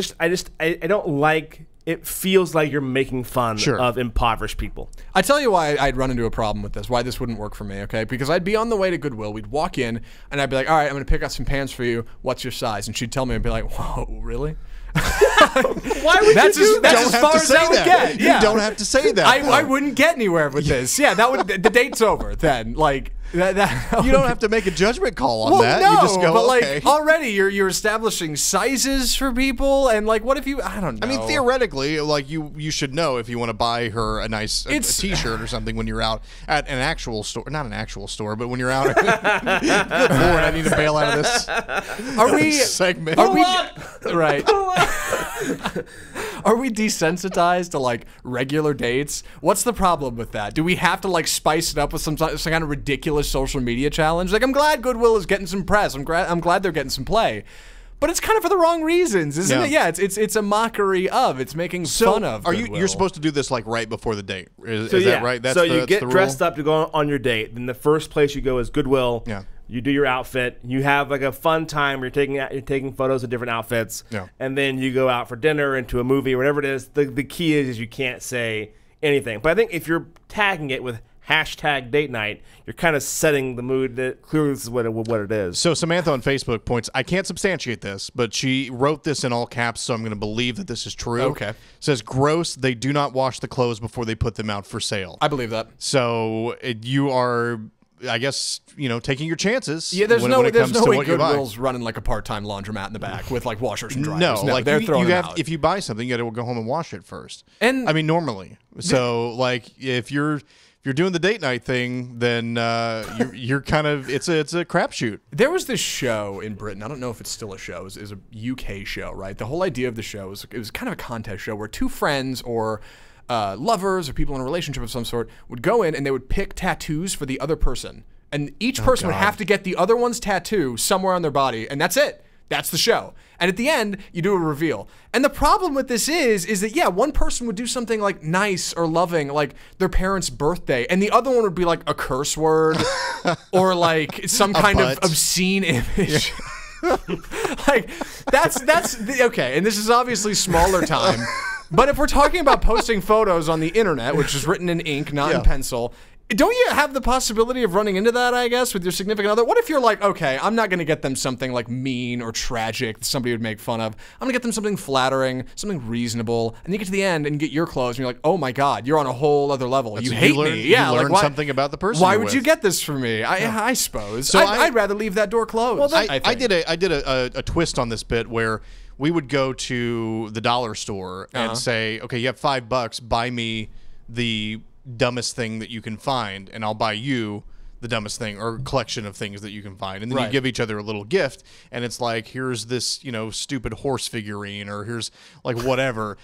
don't like. It feels like you're making fun Sure. of impoverished people. I tell you why I'd run into a problem with this, why this wouldn't work for me, okay? Because I'd be on the way to Goodwill, we'd walk in, and I'd be like, all right, I'm going to pick out some pants for you. What's your size? And she'd tell me, I'd be like, whoa, really? Why would That's you do as- that's that? as far as I would get. Yeah. You don't have to say that. I wouldn't get anywhere with this. Yeah, that would the date's over then. That You don't have to make a judgment call on well, that. no, You just go, but okay. already you're establishing sizes for people, and what if you? I don't know. I mean, theoretically, you should know if you want to buy her a nice a T-shirt or something when you're out at an actual store, not an actual store, but when you're out. Good Lord, I need to bail out of this are we? segment. Are we right? Are we desensitized to regular dates? What's the problem with that? Do we have to spice it up with some kind of ridiculous social media challenge? I'm glad Goodwill is getting some press. I'm glad they're getting some play. But it's kind of for the wrong reasons, isn't it? Yeah, it's a mockery of. It's making fun of. Are Goodwill. you're supposed to do this right before the date? Is So, that right? so you that's get the dressed rule? up to go on your date. Then the first place you go is Goodwill. Yeah. You do your outfit. You have a fun time. You're taking photos of different outfits. Yeah. And then you go out for dinner, into a movie, or whatever it is. The key is you can't say anything. But I think if you're tagging it with hashtag date night, you're kind of setting the mood that clearly this is what it is. So Samantha on Facebook points, I can't substantiate this, but she wrote this in all caps, so I'm going to believe that this is true. Okay. Says, gross, they do not wash the clothes before they put them out for sale. I believe that. So you are, I guess, taking your chances. Yeah, there's when no it comes to way what you buy. Goodwill's running a part-time laundromat in the back with washers and dryers. No, they're throwing you them have. out. If you buy something, you got to go home and wash it first. And- I mean, normally. So if you're doing the date night thing, then you're kind of it's a crapshoot. There was this show in Britain. I don't know if it's still a show. It was a UK show, right? The whole idea of the show was it was kind of a contest show where two friends or lovers or people in a relationship of some sort would go in and they would pick tattoos for the other person. And each person would have to get the other one's tattoo somewhere on their body, and that's it. That's the show. And at the end, you do a reveal. And the problem with this is that, yeah, one person would do something like nice or loving, like their parents' birthday, and the other one would be like a curse word or like some kind of obscene image. Like, that's okay. And this is obviously smaller time. But if we're talking about posting photos on the internet, which is written in ink, not in pencil, don't you have the possibility of running into that, I guess, with your significant other? What if you're like, okay, I'm not going to get them something like mean or tragic that somebody would make fun of. I'm going to get them something flattering, something reasonable. And you get to the end and get your clothes and you're like, oh my God, you're on a whole other level. You hate me. Yeah, you learn like, something about the person. Why you're would with. you get this for me? I suppose. So I'd rather leave that door closed. Well, I did a twist on this bit where we would go to the dollar store and say, okay, you have $5, buy me the dumbest thing that you can find, and I'll buy you the dumbest thing or collection of things that you can find. And then you give each other a little gift, and it's like, here's this, stupid horse figurine, or here's like whatever.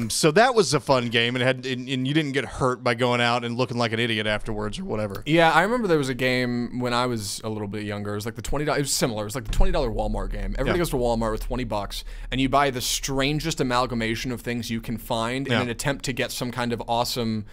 So that was a fun game, and and you didn't get hurt by going out and looking like an idiot afterwards or whatever. Yeah, I remember there was a game when I was a little bit younger. It was like the $20. It was similar. It was like the $20 Walmart game. Everybody goes to Walmart with $20, and you buy the strangest amalgamation of things you can find in an attempt to get some kind of awesome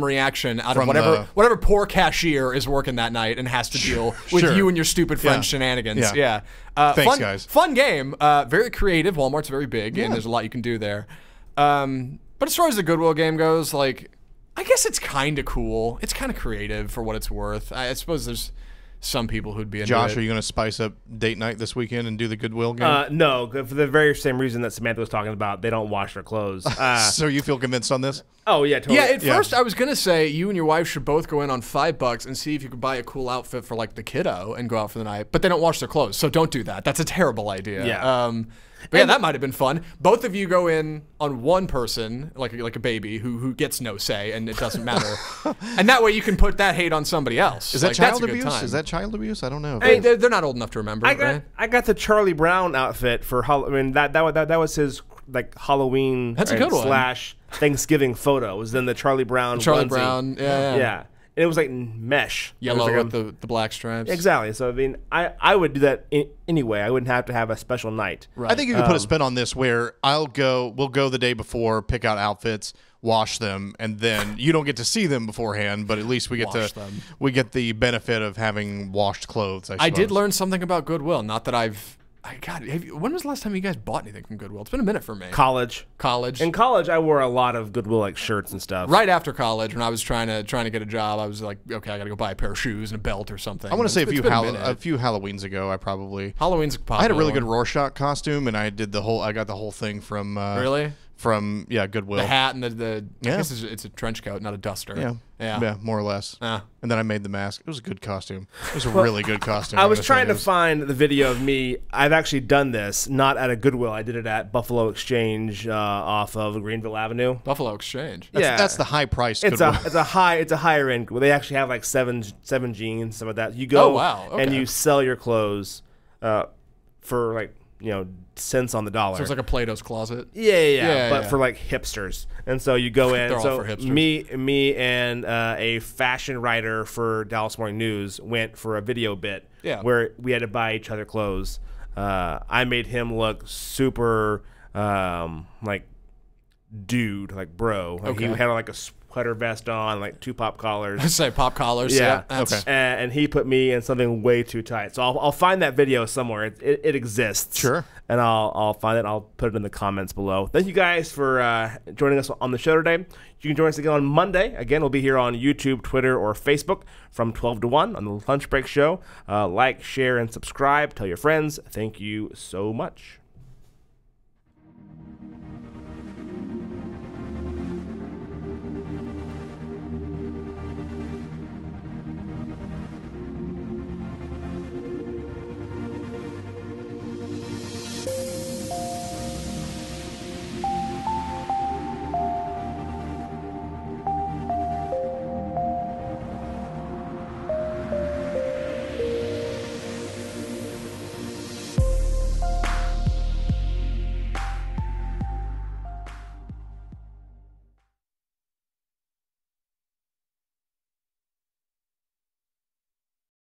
reaction out of whatever poor cashier is working that night and has to deal with you and your stupid friend shenanigans. Yeah. Thanks, guys. Fun game. Very creative. Walmart's very big, and there's a lot you can do there. But as far as the Goodwill game goes, like, I guess it's kind of cool. It's kind of creative for what it's worth. I suppose there's some people who'd be into Josh, it. are you going to spice up date night this weekend and do the Goodwill game? No, for the very same reason that Samantha was talking about. They don't wash their clothes. So you feel convinced on this? Oh, yeah, totally. Yeah, at first I was going to say you and your wife should both go in on $5 and see if you could buy a cool outfit for like the kiddo and go out for the night. But they don't wash their clothes, so don't do that. That's a terrible idea. Yeah. But yeah, that might have been fun. Both of you go in on one person, like a baby, who gets no say, and it doesn't matter. And that way you can put that hate on somebody else. Is that child abuse? Is that child abuse? I don't know. Hey, they're not old enough to remember. I got the Charlie Brown outfit for that was his like Halloween That's a good one. / Thanksgiving photo. It was then the Charlie Brown onesie. Yeah. And it was like mesh. Yellow like with the black stripes. Exactly. So, I mean, I would do that anyway. I wouldn't have to have a special night. Right. I think you could put a spin on this where we'll go the day before, pick out outfits, wash them, and then you don't get to see them beforehand, but at least we get the benefit of having washed clothes, I suppose. I did learn something about Goodwill. Not that when was the last time you guys bought anything from Goodwill? It's been a minute for me. College. In college, I wore a lot of Goodwill like shirts and stuff. Right after college, when I was trying to get a job, I was like, okay, I got to go buy a pair of shoes and a belt or something. I want to say a few Halloweens ago, Halloween's popular. I had a really good Rorschach costume, and I got the whole thing from really. From Goodwill. The hat and I guess it's a trench coat, not a duster. Yeah, more or less. And then I made the mask. It was a good costume. It was a really good costume. I was trying to find the video of me. I've actually done this, not at a Goodwill. I did it at Buffalo Exchange off of Greenville Avenue. Buffalo Exchange. That's the high price. It's a higher end. Well, they actually have like seven jeans, some of that. You go and you sell your clothes for like cents on the dollar. So it's like a Plato's Closet. Yeah, for like hipsters. And so you go in. They're all so for hipsters. me and a fashion writer for Dallas Morning News went for a video bit where we had to buy each other clothes. I made him look super like dude, like bro. Like he had like a sweater vest on, like 2 pop collars. I say pop collars. Yeah. Okay. And he put me in something way too tight. So I'll find that video somewhere. It exists. Sure. And I'll find it. I'll put it in the comments below. Thank you guys for joining us on the show today. You can join us again on Monday. Again, we'll be here on YouTube, Twitter, or Facebook from 12 to 1 on the Lunch Break Show. Like, share, and subscribe. Tell your friends. Thank you so much.